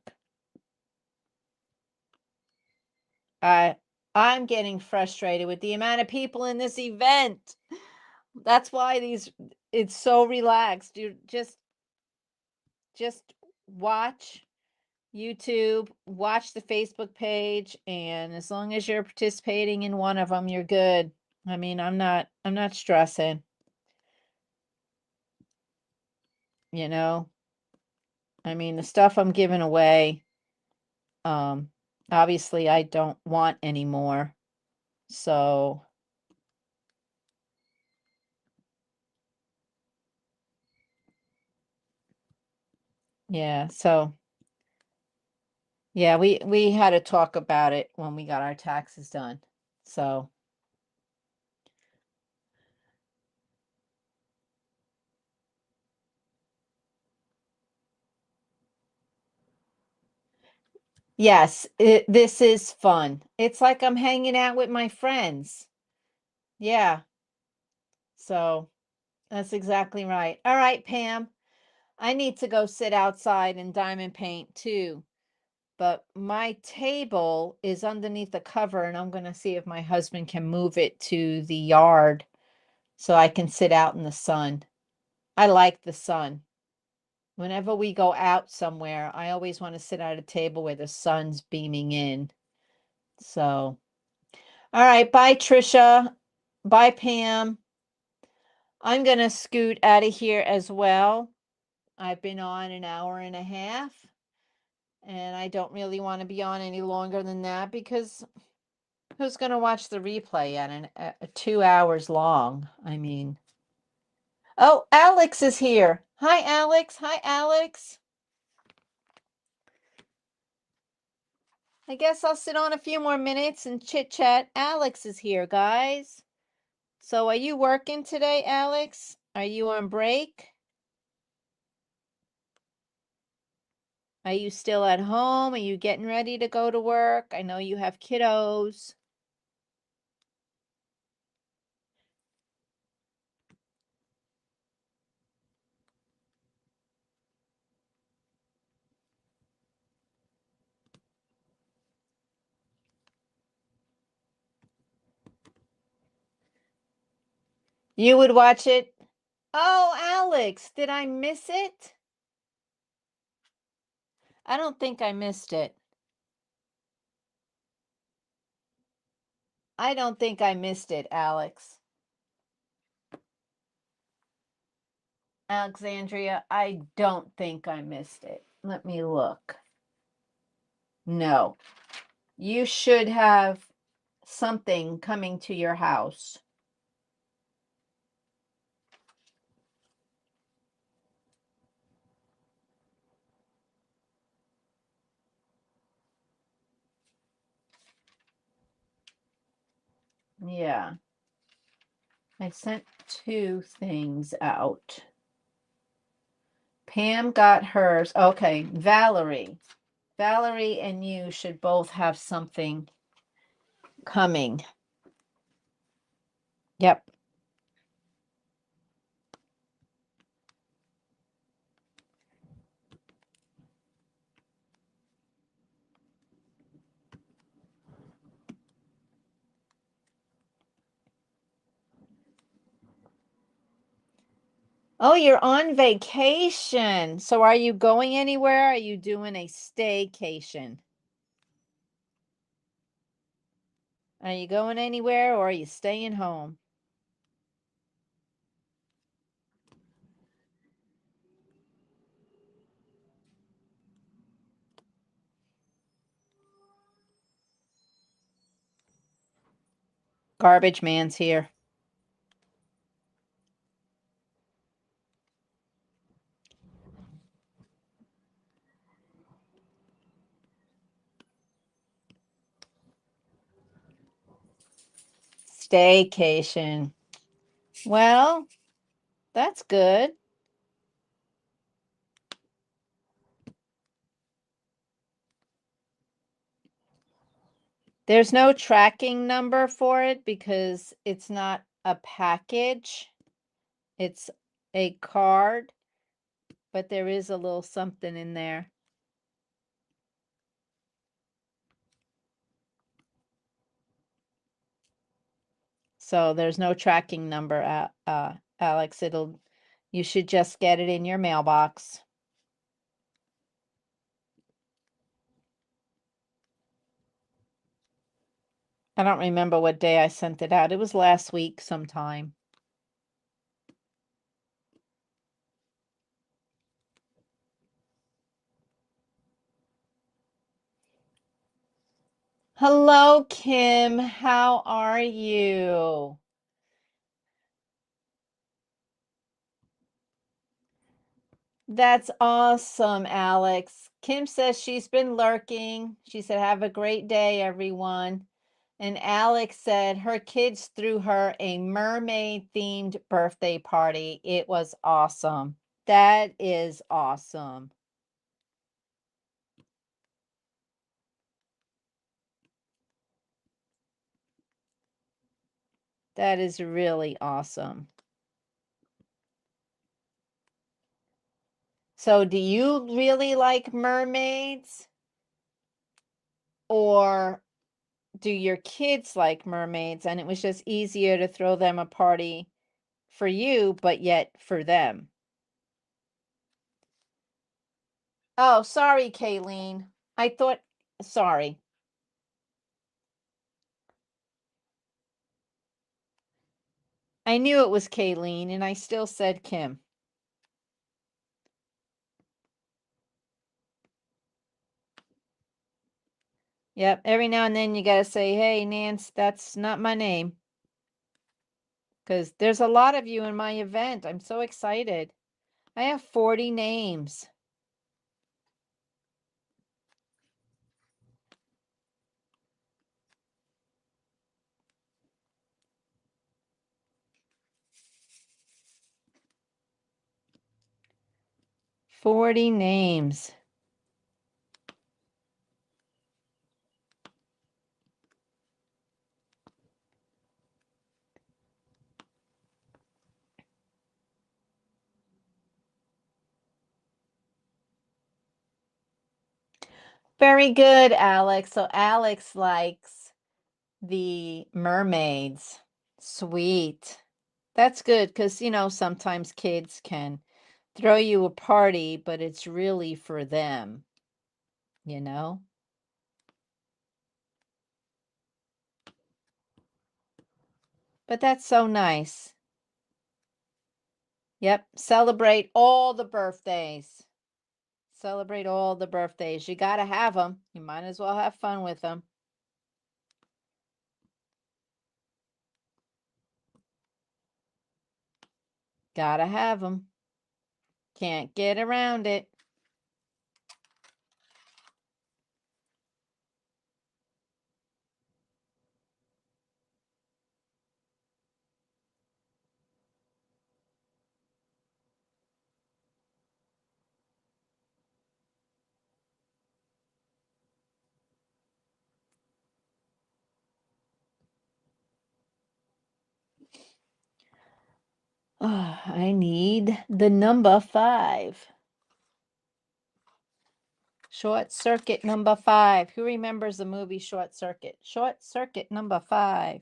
I'm getting frustrated with the amount of people in this event. That's why it's so relaxed. You just watch YouTube, watch the Facebook page, and as long as you're participating in one of them, you're good. I mean, I'm not stressing. you know? I mean, the stuff I'm giving away, obviously I don't want anymore. So, yeah, so yeah, we had to talk about it when we got our taxes done. So, yes, this is fun. It's like I'm hanging out with my friends. Yeah. So, that's exactly right. All right, Pam. I need to go sit outside and diamond paint too. But my table is underneath the cover, and I'm going to see if my husband can move it to the yard so I can sit out in the sun. I like the sun. Whenever we go out somewhere, I always want to sit at a table where the sun's beaming in. So, all right, bye, Trisha. Bye, Pam. I'm going to scoot out of here as well. I've been on an hour and a half, and I don't really want to be on any longer than that because who's going to watch the replay at 2 hours long? I mean, oh, Alex is here. Hi, Alex. Hi, Alex. I guess I'll sit on a few more minutes and chit chat. Alex is here, guys. So, are you working today, Alex? Are you on break? Are you still at home? Are you getting ready to go to work? I know you have kiddos. You would watch it? Oh, Alex, did I miss it? I don't think I missed it. I don't think I missed it, Alex. Alexandria, I don't think I missed it. Let me look. No. You should have something coming to your house. Yeah. I sent 2 things out. Pam got hers. Okay, Valerie. Valerie and you should both have something coming. Yep. Oh, you're on vacation. So are you going anywhere? Are you doing a staycation? Are you going anywhere or are you staying home? Garbage man's here. Staycation. Well, that's good. There's no tracking number for it because it's not a package. It's a card, but there is a little something in there. So there's no tracking number, Alex. You should just get it in your mailbox. I don't remember what day I sent it out. It was last week sometime. Hello, Kim. How are you? That's awesome, Alex. Kim says she's been lurking. She said, "Have a great day, everyone." And Alex said her kids threw her a mermaid themed birthday party. It was awesome. That is awesome. That is really awesome. So, do you really like mermaids? Or do your kids like mermaids and it was just easier to throw them a party for you, but yet for them? Oh, sorry, Kayleen. I thought, sorry. I knew it was Kayleen and I still said Kim. Yep, every now and then you got to say, "Hey, Nance, that's not my name." Because there's a lot of you in my event. I'm so excited. I have 40 names. 40 names. Very good, Alex. So Alex likes the mermaids. Sweet. That's good because, sometimes kids can throw you a party, but it's really for them, you know? But that's so nice. Yep. Celebrate all the birthdays. Celebrate all the birthdays. You got to have them. You might as well have fun with them. Got to have them. Can't get around it. I need the number 5. Short Circuit number 5. Who remembers the movie Short Circuit? Short Circuit number 5.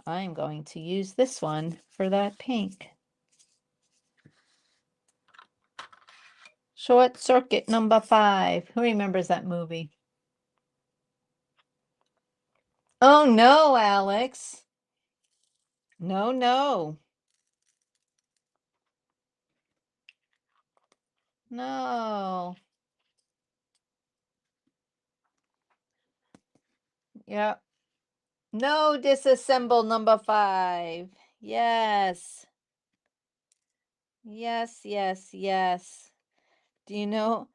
I'm going to use this one for that pink. Short Circuit number 5. Who remembers that movie? Oh no, Alex. No, no. No. Yep. No, disassemble number 5. Yes. Yes, yes, yes. Do you know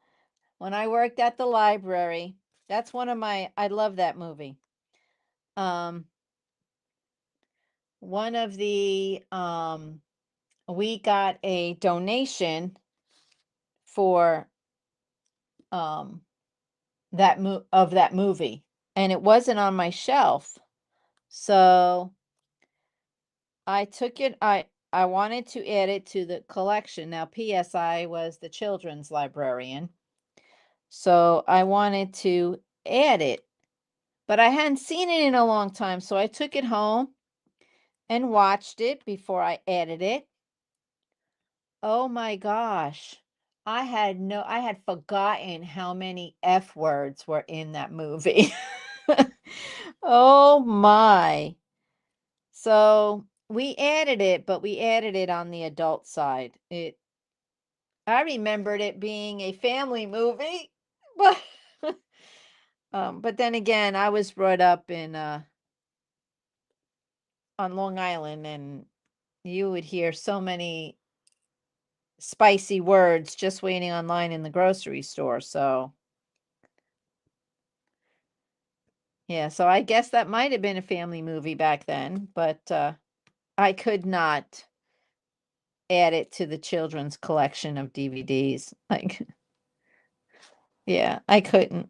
when I worked at the library, that's one of my I love that movie. Um one of the we got a donation for um that movie and it wasn't on my shelf. So I took it I wanted to add it to the collection. Now PSI was the children's librarian. So I wanted to add it, but I hadn't seen it in a long time, so I took it home and watched it before I added it. Oh my gosh. I had forgotten how many F words were in that movie. Oh my. So we added it, but we added it on the adult side. I remembered it being a family movie, but But then again, I was brought up in on Long Island, and you would hear so many spicy words just waiting online in the grocery store. So, yeah, so I guess that might have been a family movie back then, but I could not add it to the children's collection of DVDs. Like, yeah, I couldn't.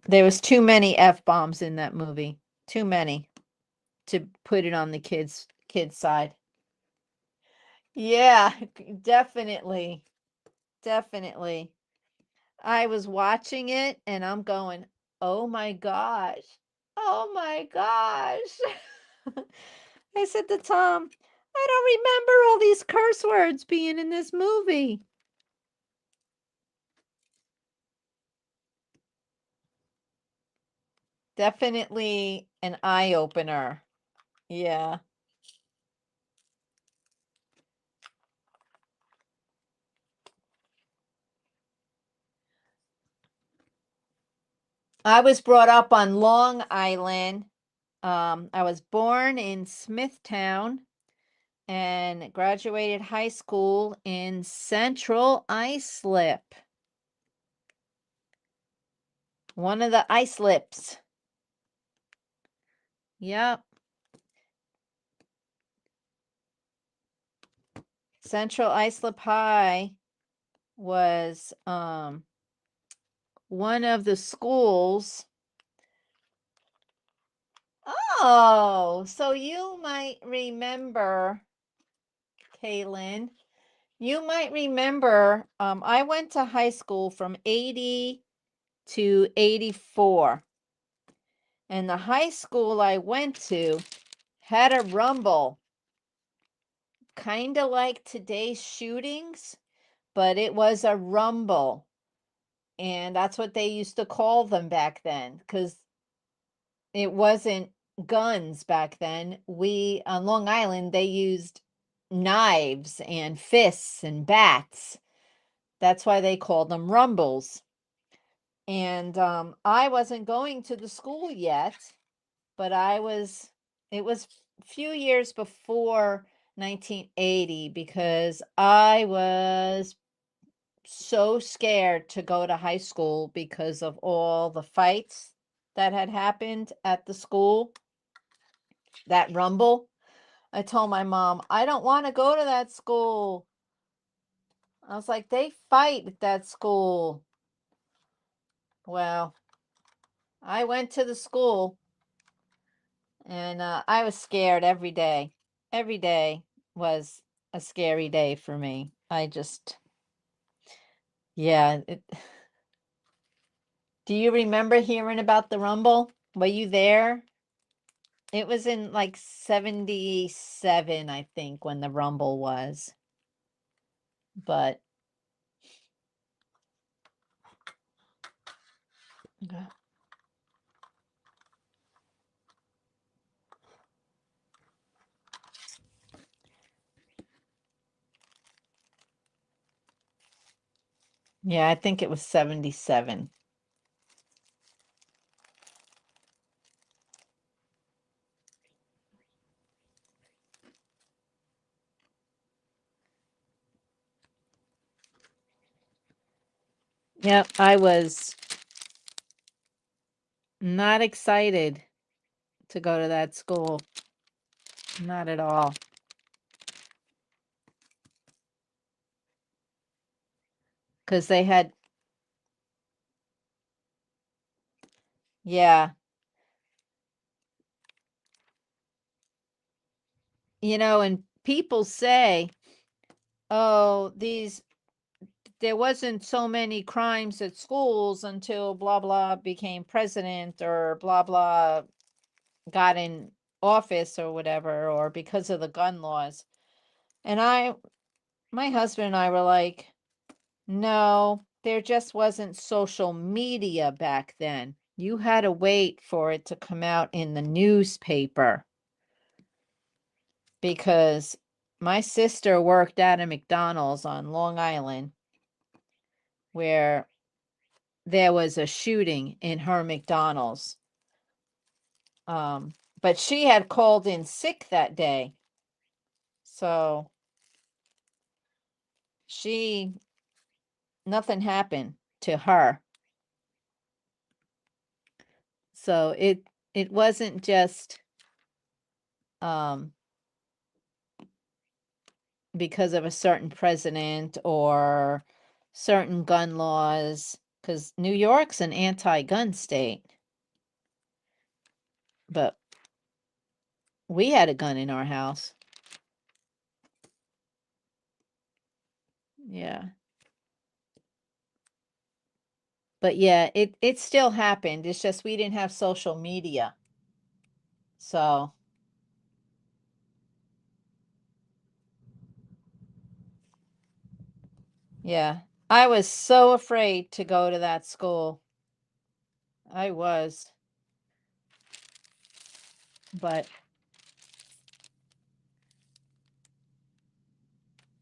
There was too many F-bombs in that movie. Too many to put it on the kids side. Yeah, definitely. Definitely. I was watching it and I'm going, "Oh my gosh. Oh my gosh." I said to Tom, "I don't remember all these curse words being in this movie." Definitely an eye opener. Yeah. I was brought up on Long Island. I was born in Smithtown and graduated high school in Central Islip. One of the Islips. Yep. Central Islip High was one of the schools. Oh, so you might remember, Kaylin. You might remember, I went to high school from 80 to 84. And the high school I went to had a rumble, kind of like today's shootings, but it was a rumble. And that's what they used to call them back then, because it wasn't guns back then. We, on Long Island, they used knives and fists and bats. That's why they called them rumbles. And I wasn't going to the school yet, but it was a few years before 1980 because I was so scared to go to high school because of all the fights that had happened at the school, that rumble. I told my mom, I don't want to go to that school. I was like, they fight at that school. Well, I went to the school and I was scared every day. Every day was a scary day for me. I just, yeah. Do you remember hearing about the rumble? Were you there? It was in like 77, I think, when the rumble was. But okay. Yeah, I think it was 77. Yep, I was not excited to go to that school. Not at all. Because they had, yeah, and people say, oh, there wasn't so many crimes at schools until blah, blah became president or blah, blah got in office or whatever, or because of the gun laws. And my husband and I were like, no, there just wasn't social media back then. You had to wait for it to come out in the newspaper because my sister worked at a McDonald's on Long Island where there was a shooting in her McDonald's. But she had called in sick that day. So nothing happened to her. So it wasn't just because of a certain president or certain gun laws, because New York's an anti-gun state. But we had a gun in our house. Yeah. But yeah, it still happened. It's just we didn't have social media. So yeah, I was so afraid to go to that school. I was. But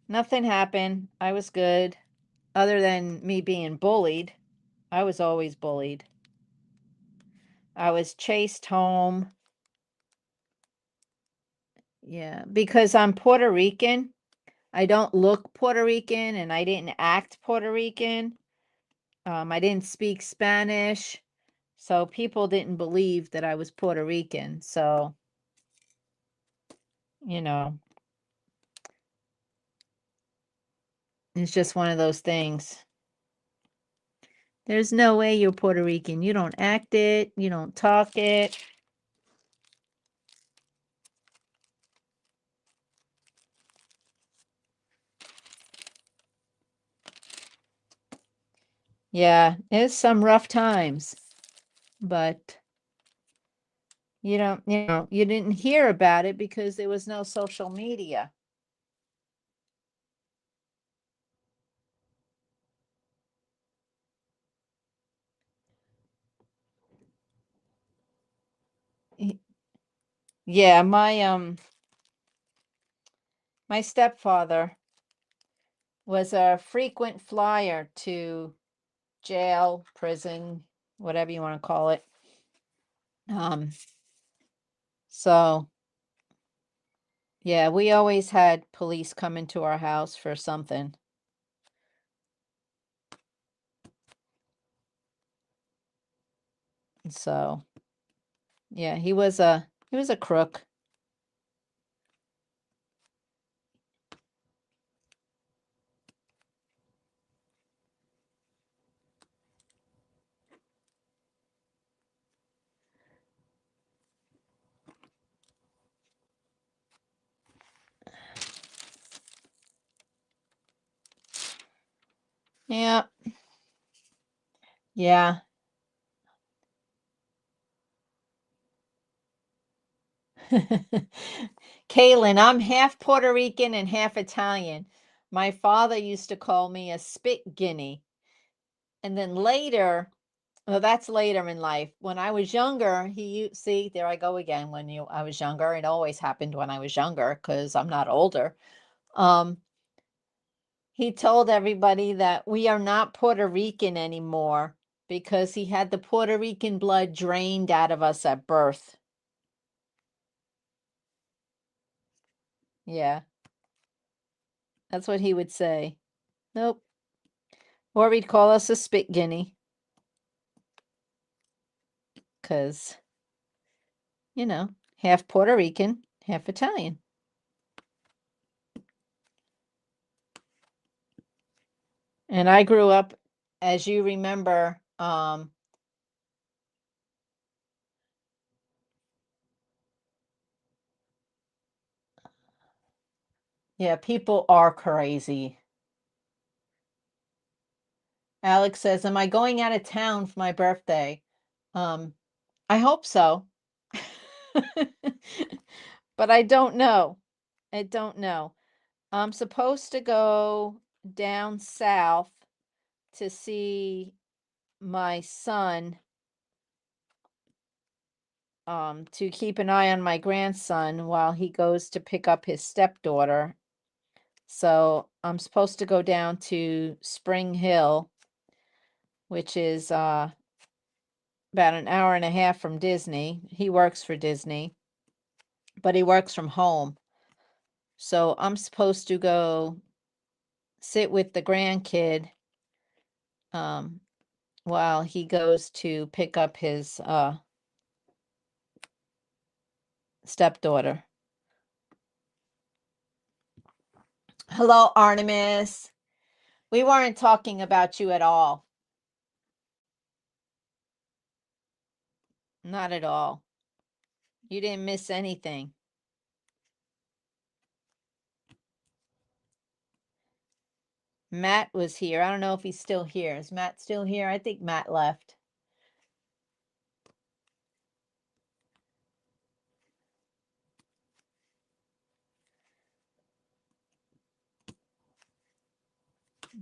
nothing happened. I was good. Other than me being bullied. I was always bullied. I was chased home. Yeah, because I'm Puerto Rican. I don't look Puerto Rican and I didn't act Puerto Rican. I didn't speak Spanish. So people didn't believe that I was Puerto Rican. So, you know, it's just one of those things. There's no way you're Puerto Rican. You don't act it. You don't talk it. Yeah, it's some rough times, but you didn't hear about it because there was no social media. Y- Yeah, my stepfather was a frequent flyer to jail, prison, whatever you want to call it. Um, so yeah, we always had police come into our house for something. So yeah, he was a crook. Yeah. Yeah. Kaylin, I'm half Puerto Rican and half Italian. My father used to call me a spit guinea. And then later, well, that's later in life. When I was younger, see, there I go again. I was younger, it always happened when I was younger because I'm not older. Um, he told everybody that we are not Puerto Rican anymore because he had the Puerto Rican blood drained out of us at birth. Yeah, that's what he would say. Nope. Or he'd call us a spit guinea because, half Puerto Rican, half Italian. And I grew up, as you remember, yeah, people are crazy. Alex says, "Am I going out of town for my birthday?" Um, I hope so. But I don't know. I don't know. I'm supposed to go down south to see my son, to keep an eye on my grandson while he goes to pick up his stepdaughter. So I'm supposed to go down to Spring Hill which is about an hour and a half from Disney. He works for Disney, but he works from home. So I'm supposed to go sit with the grandkid while he goes to pick up his stepdaughter. Hello, Artemis. We weren't talking about you at all. Not at all. You didn't miss anything. Matt was here. I don't know if he's still here. Is Matt still here? I think Matt left.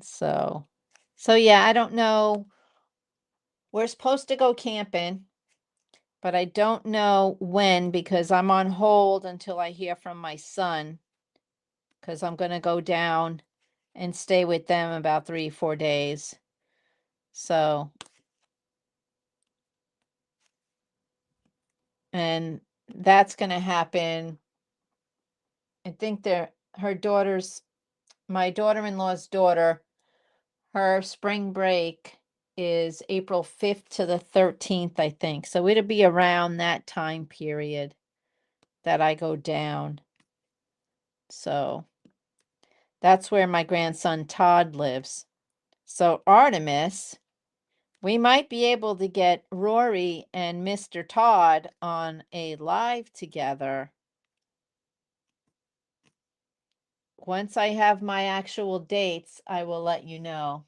So yeah, I don't know. We're supposed to go camping, but I don't know when because I'm on hold until I hear from my son, because I'm going to go down and stay with them about 3-4 days. So, and that's going to happen. I think my daughter-in-law's daughter, her spring break is April 5th to the 13th, I think. So it'll be around that time period that I go down. So that's where my grandson Todd lives. So Artemis, we might be able to get Rory and Mr. Todd on a live together. Once I have my actual dates, I will let you know.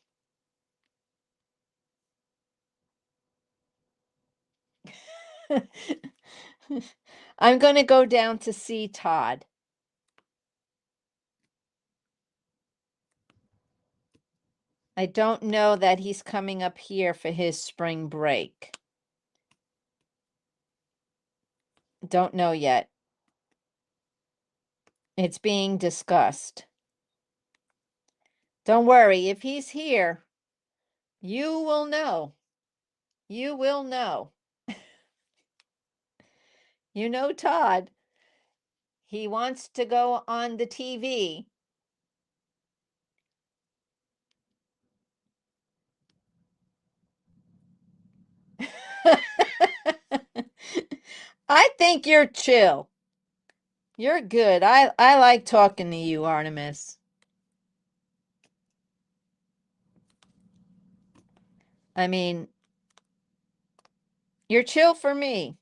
I'm going to go down to see Todd. I don't know that he's coming up here for his spring break. Don't know yet. It's being discussed. Don't worry, if he's here, you will know. You will know. You know Todd. He wants to go on the TV. I think you're chill. You're good. I like talking to you, Artemis. I mean, you're chill for me.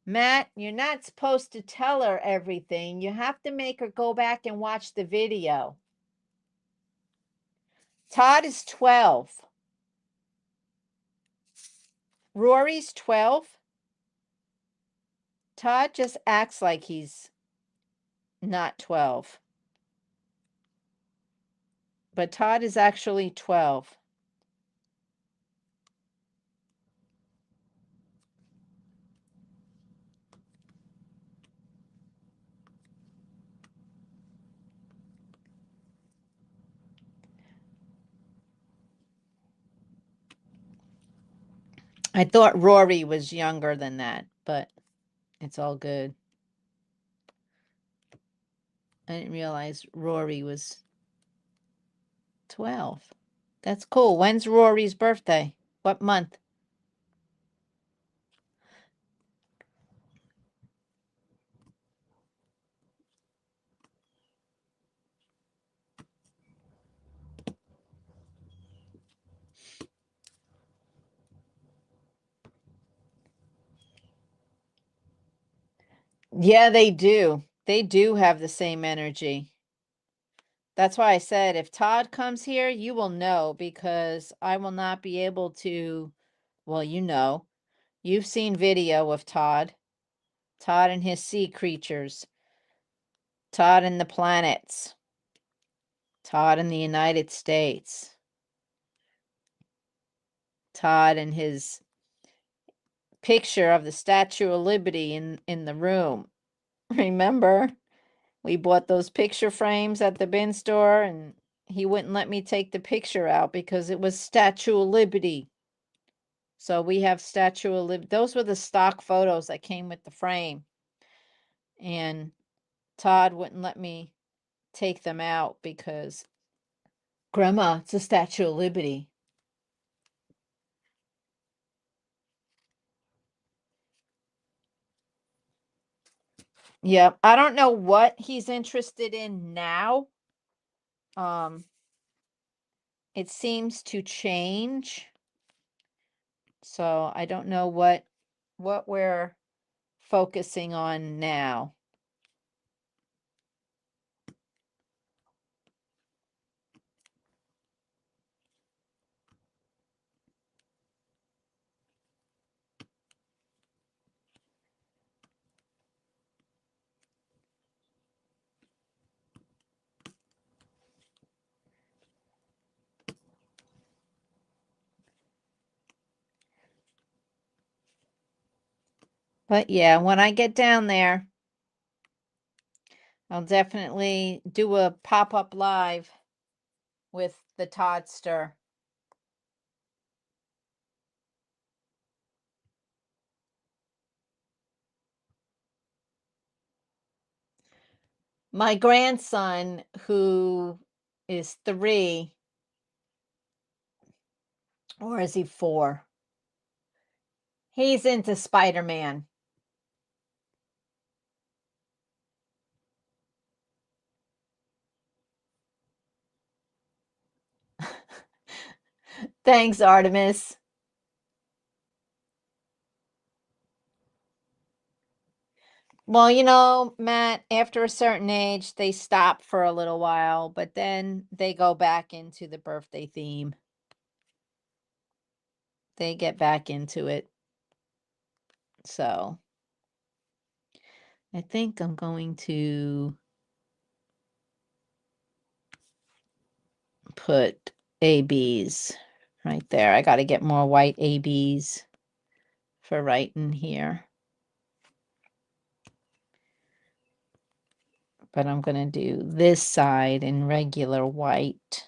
Matt, you're not supposed to tell her everything. You have to make her go back and watch the video. Todd is 12. Rory's 12. Todd just acts like he's not 12. But Todd is actually 12. I thought Rory was younger than that, but it's all good. I didn't realize Rory was 12. That's cool. When's Rory's birthday? What month? Yeah, they do. They do have the same energy. That's why I said if Todd comes here, you will know, because I will not be able to. Well, you've seen video of Todd. Todd and his sea creatures. Todd and the planets. Todd in the United States. Todd and his picture of the Statue of Liberty in the room. Remember? We bought those picture frames at the bin store, and he wouldn't let me take the picture out because it was Statue of Liberty. So we have Statue of Liberty. Those were the stock photos that came with the frame. And Todd wouldn't let me take them out because, Grandma, it's a Statue of Liberty. Yeah, I don't know what he's interested in now. It seems to change. So I don't know what we're focusing on now. But yeah, when I get down there, I'll definitely do a pop-up live with the Toddster. My grandson, who is 3, or is he 4? He's into Spider-Man. Thanks, Artemis. Well, you know, Matt, after a certain age, they stop for a little while, but then they go back into the birthday theme. They get back into it. So I think I'm going to put ABs right there. I got to get more white ABs for right in here. But I'm going to do this side in regular white.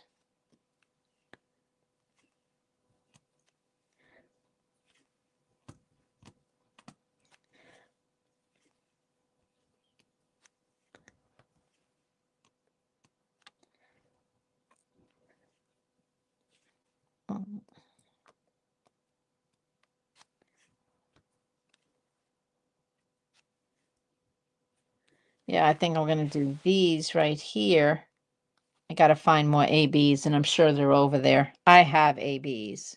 Yeah, I think I'm going to do these right here. I got to find more ABs, and I'm sure they're over there. I have ABs,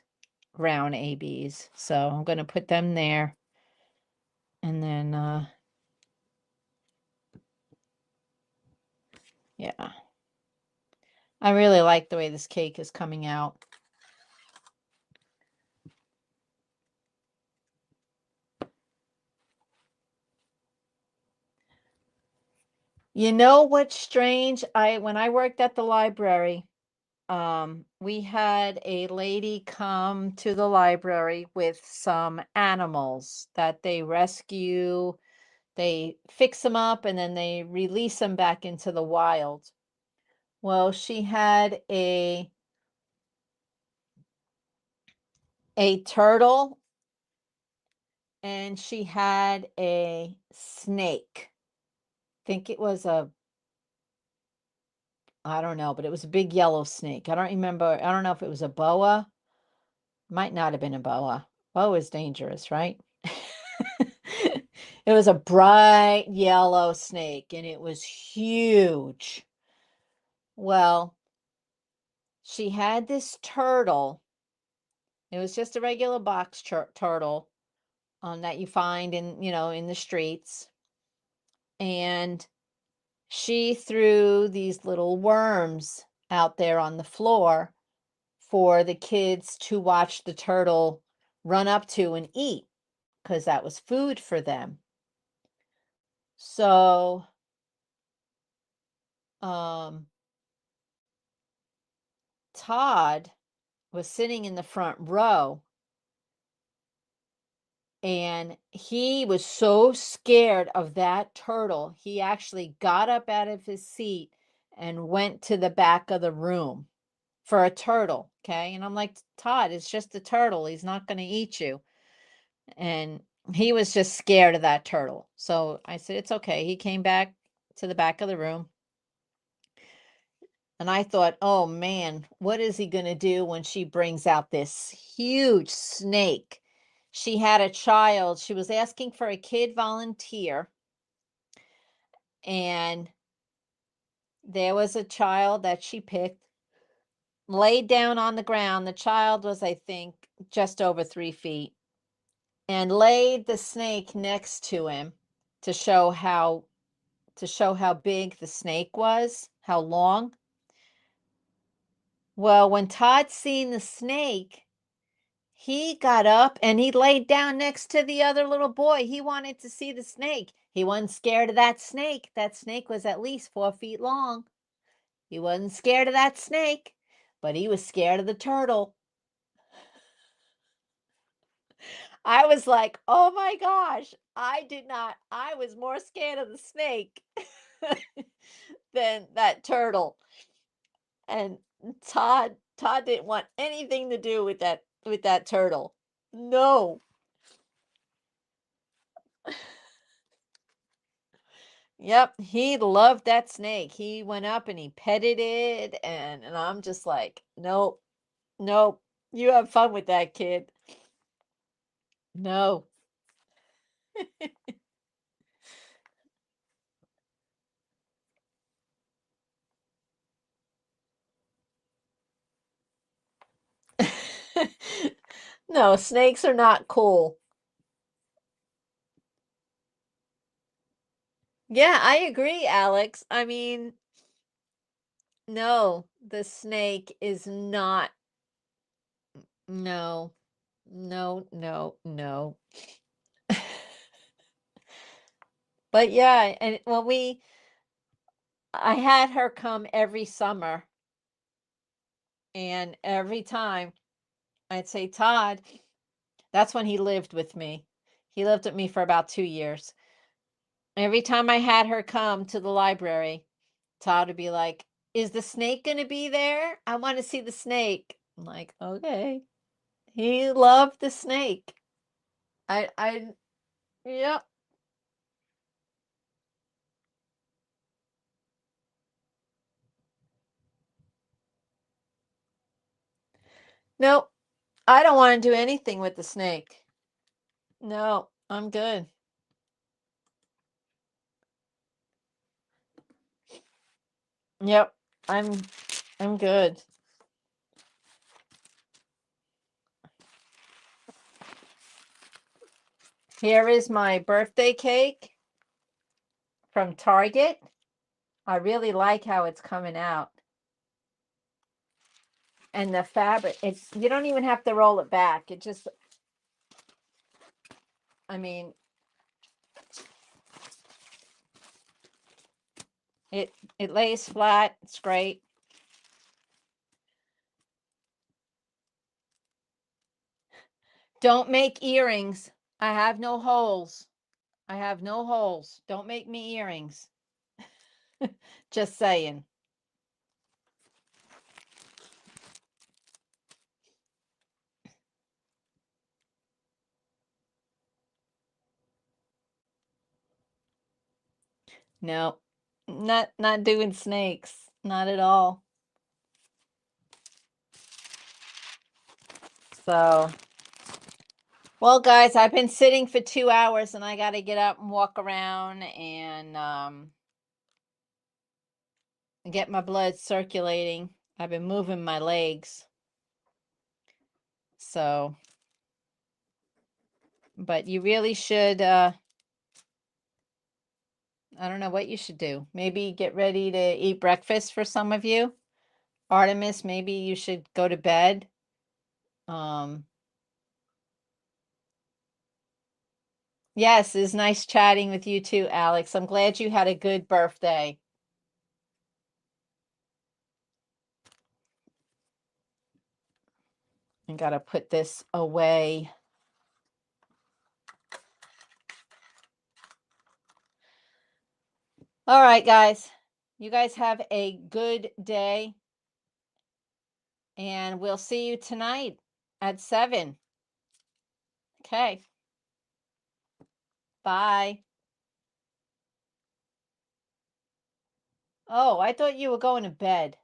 round ABs. So I'm going to put them there. And then, yeah. I really like the way this cake is coming out. You know what's strange? When I worked at the library, we had a lady come to the library with some animals that they rescue. They fix them up and then they release them back into the wild. Well, she had a turtle and she had a snake. I think it was I don't know, but it was a big yellow snake. I don't remember. I don't know if it was a boa. Might not have been a boa. Boa is dangerous, right? It was a bright yellow snake and it was huge. Well, she had this turtle. It was just a regular box turtle that you find in, in the streets. And she threw these little worms out there on the floor for the kids to watch the turtle run up to and eat because that was food for them. So, Todd was sitting in the front row and he was so scared of that turtle. He actually got up out of his seat and went to the back of the room for a turtle. Okay. And I'm like, Todd, it's just a turtle. He's not going to eat you. And he was just scared of that turtle. So I said, it's okay. He came back to the back of the room. And I thought, oh man, what is he going to do when she brings out this huge snake? She had a child. She was asking for a kid volunteer. And there was a child that she picked, laid down on the ground. The child was, I think, just over 3 feet, and laid the snake next to him to show how big the snake was, how long. Well, when Todd seen the snake, he got up and he laid down next to the other little boy. He wanted to see the snake. He wasn't scared of that snake. That snake was at least 4 feet long. He wasn't scared of that snake, but he was scared of the turtle. I was like, oh my gosh, I was more scared of the snake than that turtle. And Todd didn't want anything to do with that turtle. No. Yep, he loved that snake. He went up and he petted it, and I'm just like, nope, nope. You have fun with that, kid. No. No, snakes are not cool. Yeah, I agree, Alex. I mean, no, the snake is not. No, no, no, no. But yeah, and well, I had her come every summer, and every time I'd say, Todd, that's when he lived with me. He lived with me for about 2 years. Every time I had her come to the library, Todd would be like, is the snake going to be there? I want to see the snake. I'm like, okay. He loved the snake. I, yep. Nope. I don't want to do anything with the snake. No, I'm good. Yep. I'm good. Here is my birthday cake from Target. I really like how it's coming out. And the fabric, you don't even have to roll it back. It just, I mean, it lays flat. It's great. Don't make earrings. I have no holes. I have no holes. Don't make me earrings. Just saying. No, not doing snakes. Not at all. So, well, guys, I've been sitting for 2 hours and I got to get up and walk around and get my blood circulating. I've been moving my legs. So, but you really should, I don't know what you should do. Maybe get ready to eat breakfast for some of you. Artemis, maybe you should go to bed. Yes, it's nice chatting with you too, Alex. I'm glad you had a good birthday. I gotta put this away. All right, guys. You guys have a good day, and we'll see you tonight at 7. Okay. Bye. Oh, I thought you were going to bed.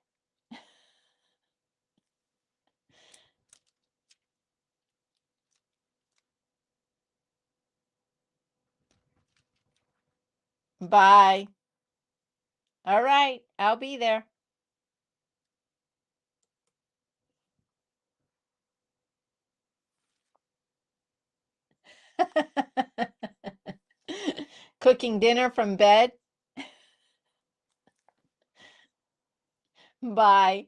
Bye. All right. I'll be there. Cooking dinner from bed. Bye.